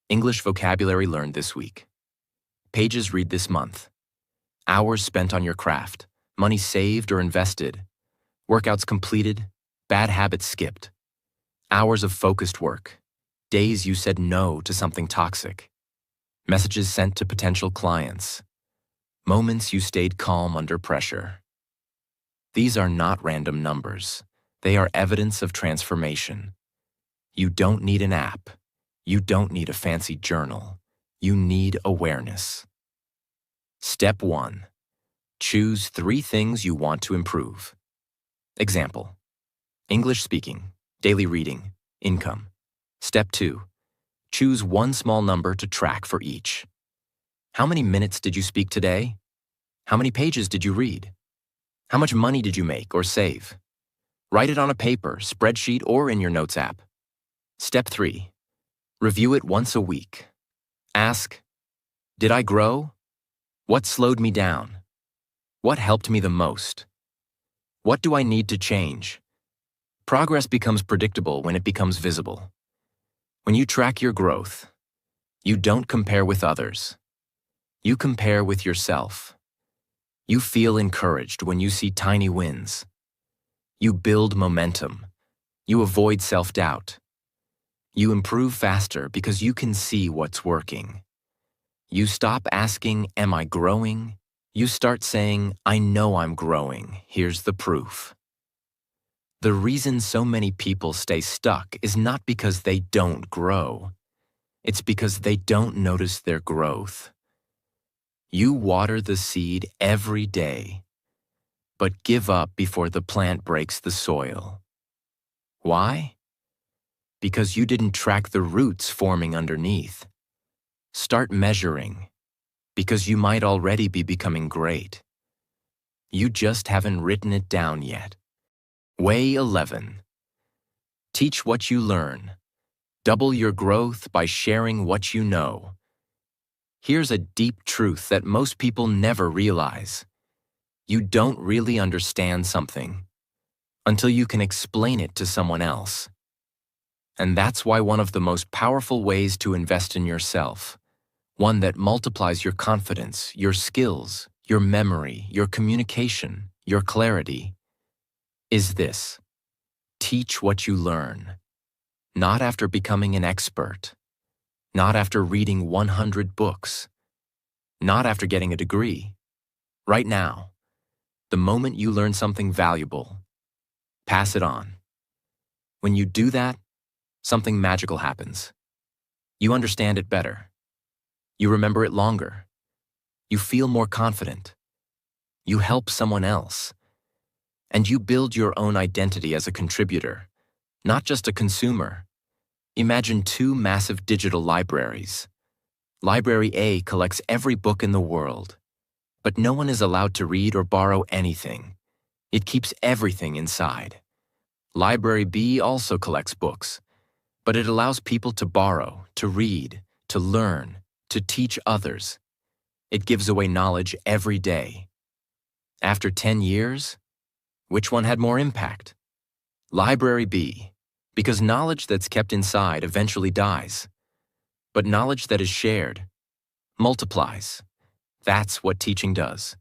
English vocabulary learned this week, pages read this month, hours spent on your craft, money saved or invested, workouts completed, bad habits skipped, hours of focused work, days you said no to something toxic, messages sent to potential clients, moments you stayed calm under pressure. These are not random numbers. They are evidence of transformation. You don't need an app. You don't need a fancy journal. You need awareness. Step 1. Choose 3 things you want to improve. Example: English speaking, daily reading, income. Step 2. Choose one small number to track for each. How many minutes did you speak today? How many pages did you read? How much money did you make or save? Write it on a paper, spreadsheet, or in your notes app. Step 3. Review it once a week. Ask, did I grow? What slowed me down? What helped me the most? What do I need to change? Progress becomes predictable when it becomes visible. When you track your growth, you don't compare with others. You compare with yourself. You feel encouraged when you see tiny wins. You build momentum. You avoid self-doubt. You improve faster because you can see what's working. You stop asking, am I growing? You start saying, I know I'm growing. Here's the proof. The reason so many people stay stuck is not because they don't grow. It's because they don't notice their growth. You water the seed every day, but give up before the plant breaks the soil. Why? Because you didn't track the roots forming underneath. Start measuring, because you might already be becoming great. You just haven't written it down yet. Way 11. Teach what you learn. Double your growth by sharing what you know. Here's a deep truth that most people never realize. You don't really understand something until you can explain it to someone else. And that's why one of the most powerful ways to invest in yourself, one that multiplies your confidence, your skills, your memory, your communication, your clarity, is this: teach what you learn. Not after becoming an expert, not after reading 100 books, not after getting a degree. Right now, the moment you learn something valuable, pass it on. When you do that, something magical happens. You understand it better. You remember it longer. You feel more confident. You help someone else. And you build your own identity as a contributor, not just a consumer. Imagine 2 massive digital libraries. Library A collects every book in the world, but no one is allowed to read or borrow anything. It keeps everything inside. Library B also collects books, but it allows people to borrow, to read, to learn, to teach others. It gives away knowledge every day. After 10 years, which one had more impact? Library B, because knowledge that's kept inside eventually dies. But knowledge that is shared multiplies. That's what teaching does.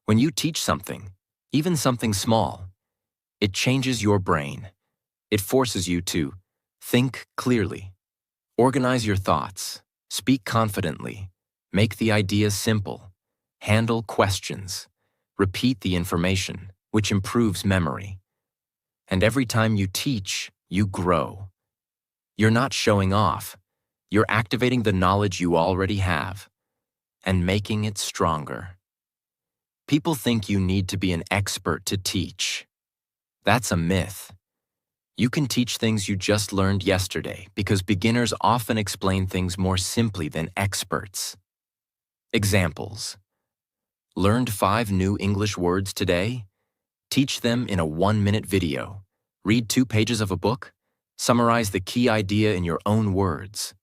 When you teach something, even something small, it changes your brain. It forces you to think clearly, organize your thoughts, speak confidently, make the idea simple, handle questions, repeat the information, which improves memory. And every time you teach, you grow. You're not showing off. You're activating the knowledge you already have and making it stronger. People think you need to be an expert to teach. That's a myth. You can teach things you just learned yesterday because beginners often explain things more simply than experts. Examples: learned 5 new English words today? Teach them in a 1-minute video. Read 2 pages of a book? Summarize the key idea in your own words.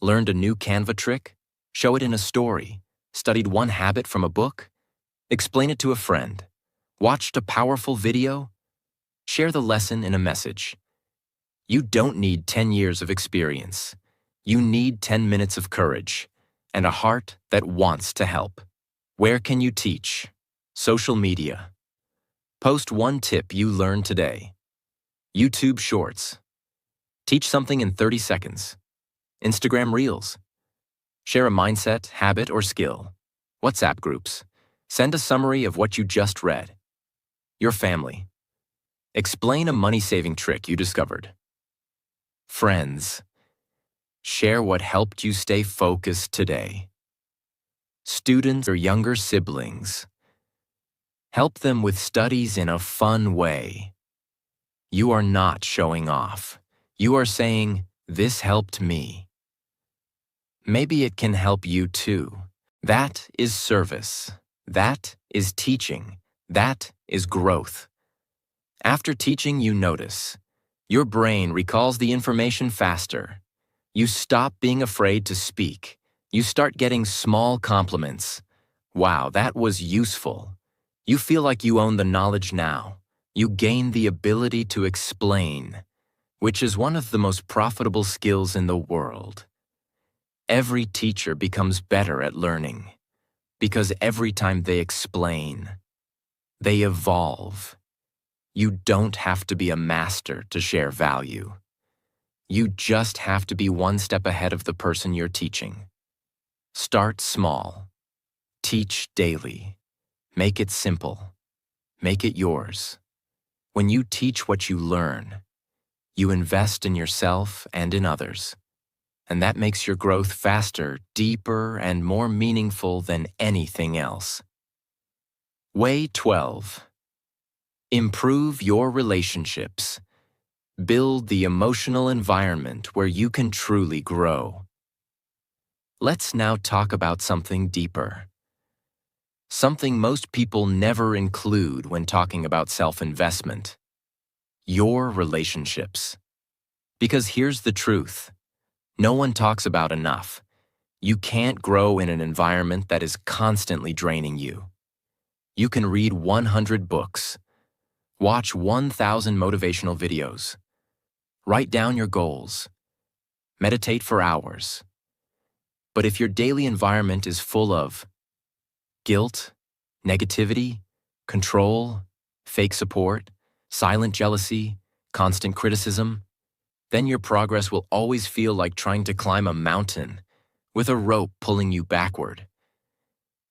Learned a new Canva trick? Show it in a story. Studied 1 habit from a book? Explain it to a friend. Watched a powerful video? Share the lesson in a message. You don't need 10 years of experience. You need 10 minutes of courage and a heart that wants to help. Where can you teach? Social media. Post 1 tip you learned today. YouTube Shorts. Teach something in 30 seconds. Instagram Reels. Share a mindset, habit, or skill. WhatsApp groups. Send a summary of what you just read. Your family. Explain a money-saving trick you discovered. Friends. Share what helped you stay focused today. Students or younger siblings. Help them with studies in a fun way. You are not showing off. You are saying, "This helped me." Maybe it can help you too. That is service. That is teaching. That is growth. After teaching, you notice. Your brain recalls the information faster. You stop being afraid to speak. You start getting small compliments. "Wow, that was useful." You feel like you own the knowledge now. You gain the ability to explain, which is one of the most profitable skills in the world. Every teacher becomes better at learning because every time they explain, they evolve. You don't have to be a master to share value. You just have to be one step ahead of the person you're teaching. Start small. Teach daily. Make it simple. Make it yours. When you teach what you learn, you invest in yourself and in others. And that makes your growth faster, deeper, and more meaningful than anything else. Way 12. Improve your relationships. Build the emotional environment where you can truly grow. Let's now talk about something deeper. Something most people never include when talking about self-investment. Your relationships. Because here's the truth. No one talks about enough. You can't grow in an environment that is constantly draining you. You can read 100 books, watch 1,000 motivational videos, write down your goals, meditate for hours. But if your daily environment is full of guilt, negativity, control, fake support, silent jealousy, constant criticism, then your progress will always feel like trying to climb a mountain with a rope pulling you backward.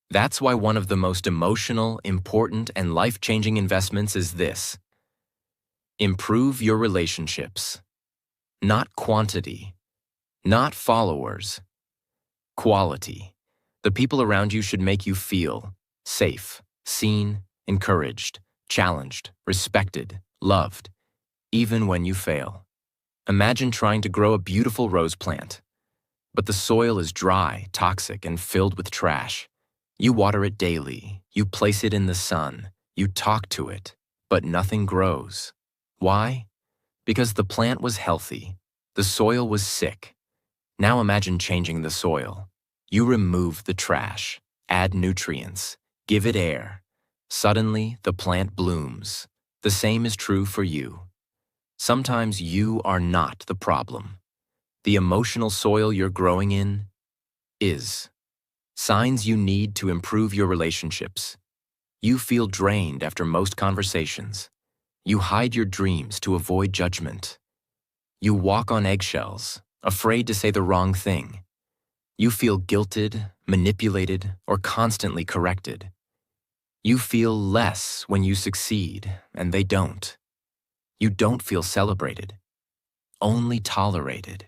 That's why one of the most emotional, important, and life-changing investments is this. Improve your relationships. Not quantity, not followers, quality. The people around you should make you feel safe, seen, encouraged, challenged, respected, loved, even when you fail. Imagine trying to grow a beautiful rose plant, but the soil is dry, toxic, and filled with trash. You water it daily, you place it in the sun, you talk to it, but nothing grows. Why? Because the plant was healthy, the soil was sick. Now imagine changing the soil. You remove the trash, add nutrients, give it air. Suddenly, the plant blooms. The same is true for you. Sometimes you are not the problem. The emotional soil you're growing in is. Signs you need to improve your relationships. You feel drained after most conversations. You hide your dreams to avoid judgment. You walk on eggshells, afraid to say the wrong thing. You feel guilted, manipulated, or constantly corrected. You feel less when you succeed, and they don't. You don't feel celebrated, only tolerated.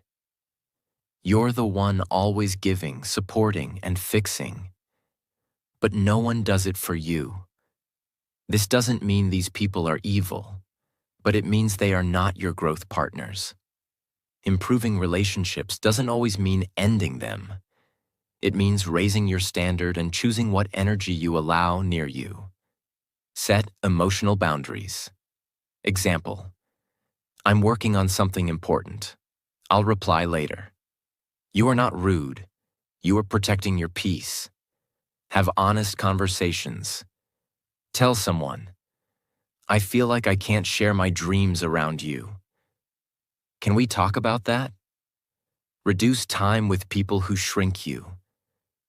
You're the one always giving, supporting, and fixing. But no one does it for you. This doesn't mean these people are evil, but it means they are not your growth partners. Improving relationships doesn't always mean ending them. It means raising your standard and choosing what energy you allow near you. Set emotional boundaries. Example: I'm working on something important. I'll reply later. You are not rude. You are protecting your peace. Have honest conversations. Tell someone, "I feel like I can't share my dreams around you. Can we talk about that?" Reduce time with people who shrink you.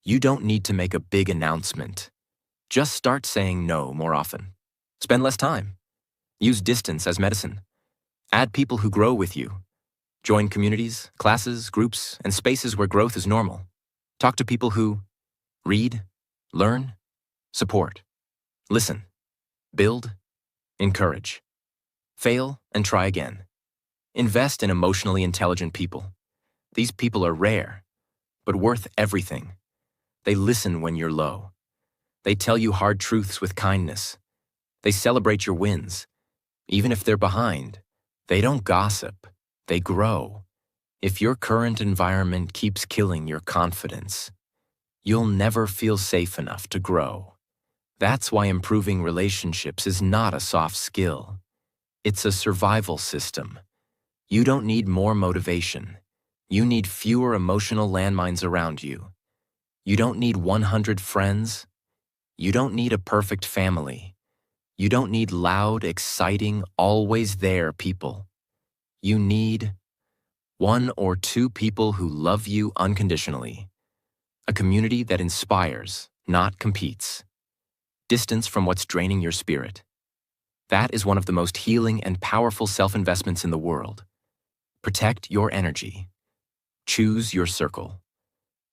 You don't need to make a big announcement. Just start saying no more often. Spend less time. Use distance as medicine. Add people who grow with you. Join communities, classes, groups, and spaces where growth is normal. Talk to people who read, learn, support, listen, build, encourage. Fail and try again. Invest in emotionally intelligent people. These people are rare, but worth everything. They listen when you're low. They tell you hard truths with kindness. They celebrate your wins. Even if they're behind, they don't gossip. They grow. If your current environment keeps killing your confidence, you'll never feel safe enough to grow. That's why improving relationships is not a soft skill. It's a survival system. You don't need more motivation. You need fewer emotional landmines around you. You don't need 100 friends. You don't need a perfect family. You don't need loud, exciting, always there people. You need 1 or 2 people who love you unconditionally. A community that inspires, not competes. Distance from what's draining your spirit. That is one of the most healing and powerful self-investments in the world. Protect your energy. Choose your circle.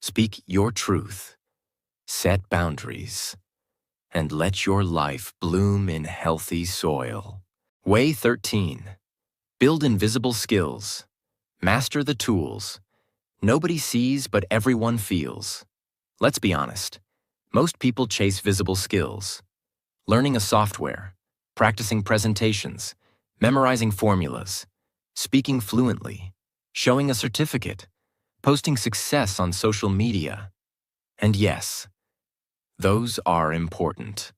Speak your truth. Set boundaries. And let your life bloom in healthy soil. Way 13. Build invisible skills. Master the tools. Nobody sees, but everyone feels. Let's be honest. Most people chase visible skills. Learning a software, practicing presentations, memorizing formulas, speaking fluently, showing a certificate, posting success on social media. And yes, those are important.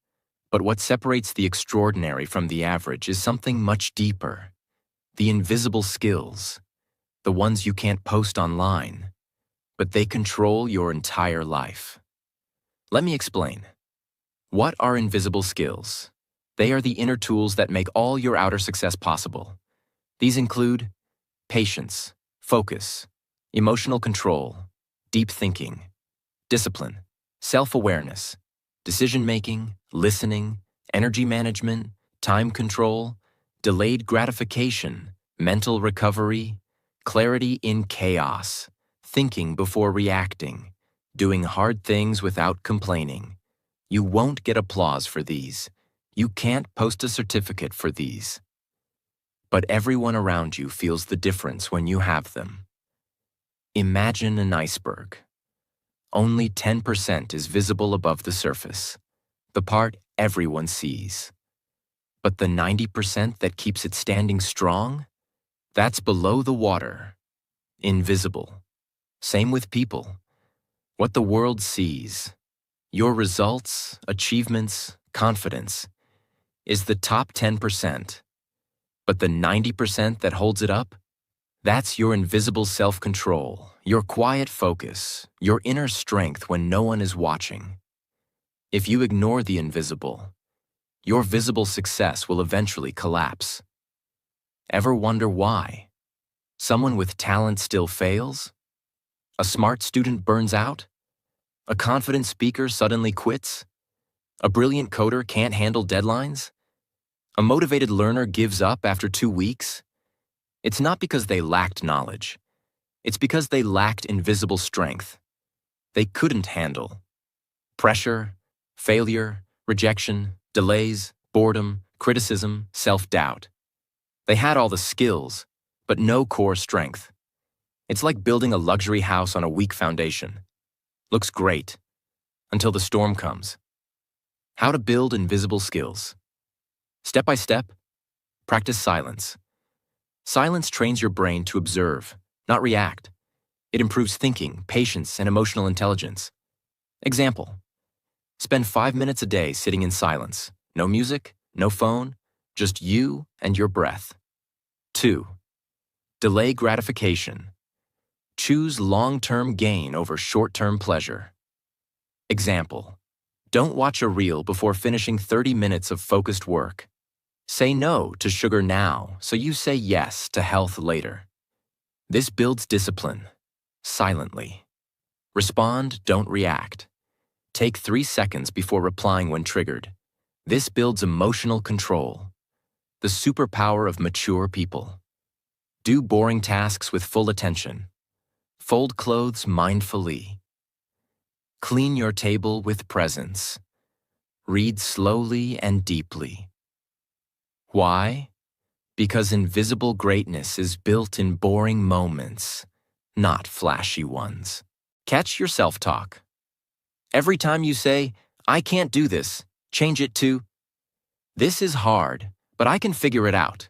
But what separates the extraordinary from the average is something much deeper. The invisible skills. The ones you can't post online, but they control your entire life. Let me explain. What are invisible skills? They are the inner tools that make all your outer success possible. These include patience, focus, emotional control, deep thinking, discipline, self-awareness, decision-making, listening, energy management, time control, delayed gratification, mental recovery, clarity in chaos, thinking before reacting, doing hard things without complaining. You won't get applause for these. You can't post a certificate for these. But everyone around you feels the difference when you have them. Imagine an iceberg. Only 10% is visible above the surface, the part everyone sees. But the 90% that keeps it standing strong? That's below the water, invisible. Same with people. What the world sees, your results, achievements, confidence, is the top 10%. But the 90% that holds it up? That's your invisible self-control, your quiet focus, your inner strength when no one is watching. If you ignore the invisible, your visible success will eventually collapse. Ever wonder why? Someone with talent still fails? A smart student burns out? A confident speaker suddenly quits? A brilliant coder can't handle deadlines? A motivated learner gives up after 2 weeks? It's not because they lacked knowledge. It's because they lacked invisible strength. They couldn't handle pressure, failure, rejection, delays, boredom, criticism, self-doubt. They had all the skills, but no core strength. It's like building a luxury house on a weak foundation. Looks great, until the storm comes. How to build invisible skills. Step by step, practice silence. Silence trains your brain to observe, not react. It improves thinking, patience, and emotional intelligence. Example: spend 5 minutes a day sitting in silence. No music, no phone, just you and your breath. 2. Delay gratification. Choose long-term gain over short-term pleasure. Example: don't watch a reel before finishing 30 minutes of focused work. Say no to sugar now, so you say yes to health later. This builds discipline, silently. Respond, don't react. Take 3 seconds before replying when triggered. This builds emotional control, the superpower of mature people. Do boring tasks with full attention. Fold clothes mindfully. Clean your table with presence. Read slowly and deeply. Why? Because invisible greatness is built in boring moments, not flashy ones. Catch your self-talk. Every time you say, "I can't do this," change it to, "This is hard, but I can figure it out."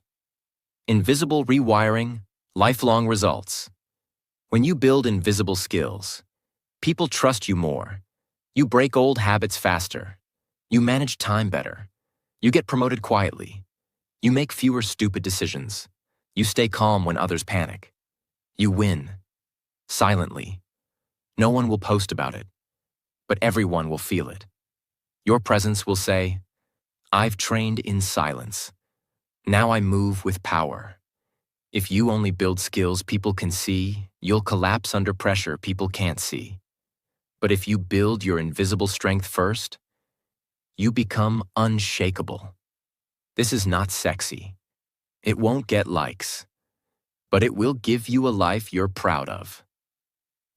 Invisible rewiring, lifelong results. When you build invisible skills, people trust you more. You break old habits faster. You manage time better. You get promoted quietly. You make fewer stupid decisions. You stay calm when others panic. You win. Silently. No one will post about it, but everyone will feel it. Your presence will say, "I've trained in silence. Now I move with power." If you only build skills people can see, you'll collapse under pressure people can't see. But if you build your invisible strength first, you become unshakable. This is not sexy. It won't get likes, but it will give you a life you're proud of.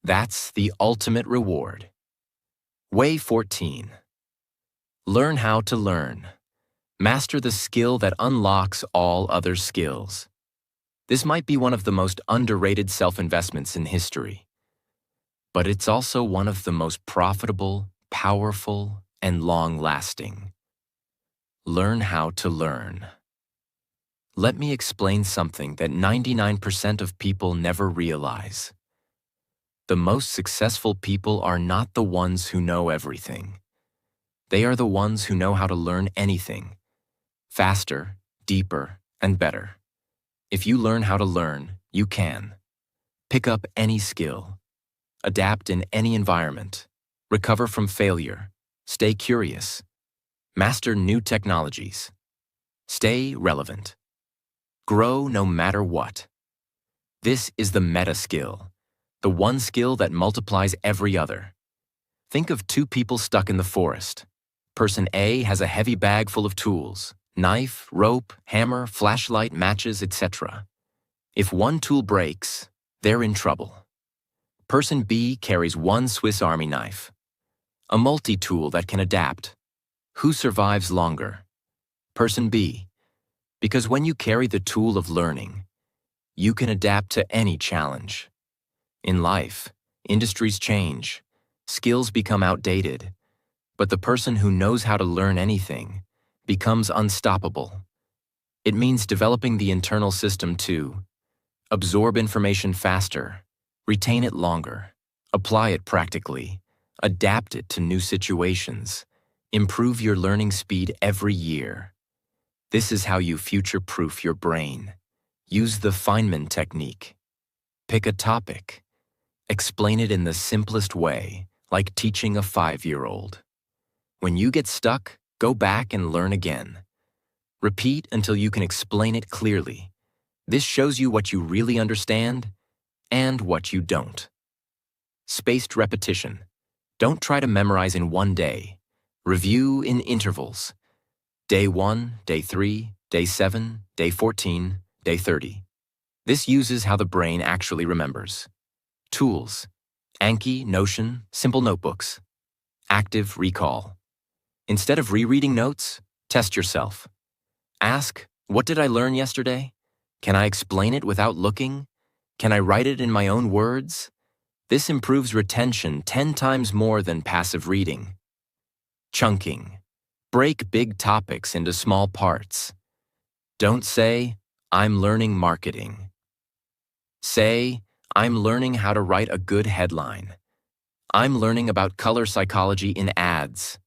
That's the ultimate reward. Way 14. Learn how to learn. Master the skill that unlocks all other skills. This might be one of the most underrated self-investments in history, but it's also one of the most profitable, powerful, and long-lasting. Learn how to learn. Let me explain something that 99% of people never realize. The most successful people are not the ones who know everything. They are the ones who know how to learn anything, faster, deeper, and better. If you learn how to learn, you can pick up any skill, adapt in any environment, recover from failure, stay curious, master new technologies, stay relevant, grow no matter what. This is the meta skill, the one skill that multiplies every other. Think of two people stuck in the forest. Person A has a heavy bag full of tools: knife, rope, hammer, flashlight, matches, etc. If one tool breaks, they're in trouble. Person B carries one Swiss Army knife, a multi-tool that can adapt. Who survives longer? Person B. Because when you carry the tool of learning, you can adapt to any challenge. In life, industries change, skills become outdated, but the person who knows how to learn anything becomes unstoppable. It means developing the internal system to absorb information faster, retain it longer, apply it practically, adapt it to new situations, improve your learning speed every year. This is how you future-proof your brain. Use the Feynman technique. Pick a topic. Explain it in the simplest way, like teaching a 5-year-old. When you get stuck, go back and learn again. Repeat until you can explain it clearly. This shows you what you really understand and what you don't. Spaced repetition. Don't try to memorize in one day. Review in intervals. Day 1, Day 3, Day 7, Day 14, Day 30. This uses how the brain actually remembers. Tools: Anki, Notion, simple notebooks. Active recall. Instead of rereading notes, test yourself. Ask, what did I learn yesterday? Can I explain it without looking? Can I write it in my own words? This improves retention 10 times more than passive reading. Chunking. Break big topics into small parts. Don't say, "I'm learning marketing." Say, "I'm learning how to write a good headline." "I'm learning about color psychology in ads."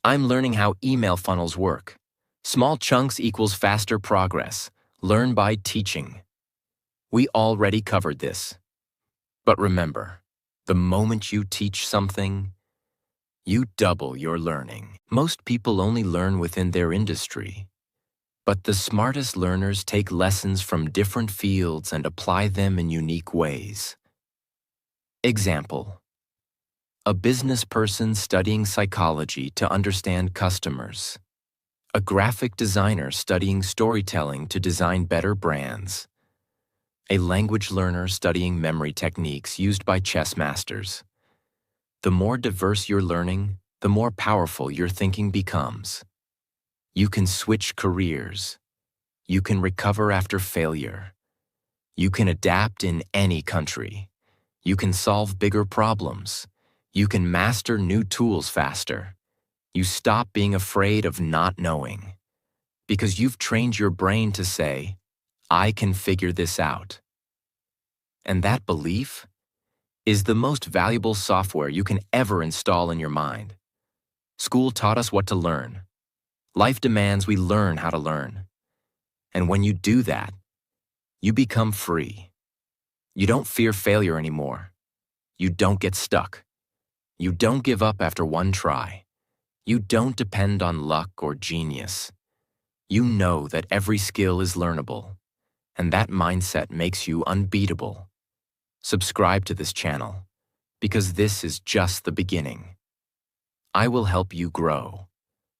"I'm learning how email funnels work." Small chunks equals faster progress. Learn by teaching. We already covered this. But remember, the moment you teach something, you double your learning. Most people only learn within their industry, but the smartest learners take lessons from different fields and apply them in unique ways. Example: a business person studying psychology to understand customers. A graphic designer studying storytelling to design better brands. A language learner studying memory techniques used by chess masters. The more diverse your learning, the more powerful your thinking becomes. You can switch careers. You can recover after failure. You can adapt in any country. You can solve bigger problems. You can master new tools faster. You stop being afraid of not knowing. Because you've trained your brain to say, I can figure this out. And that belief is the most valuable software you can ever install in your mind. School taught us what to learn. Life demands we learn how to learn. And when you do that, you become free. You don't fear failure anymore. You don't get stuck. You don't give up after one try. You don't depend on luck or genius. You know that every skill is learnable, and that mindset makes you unbeatable. Subscribe to this channel, because this is just the beginning. I will help you grow,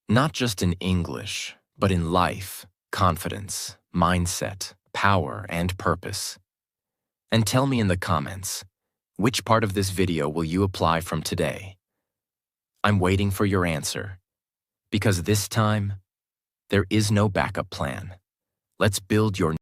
not just in English, but in life, confidence, mindset, power, and purpose. And tell me in the comments, which part of this video will you apply from today? I'm waiting for your answer, because this time, there is no backup plan. Let's build your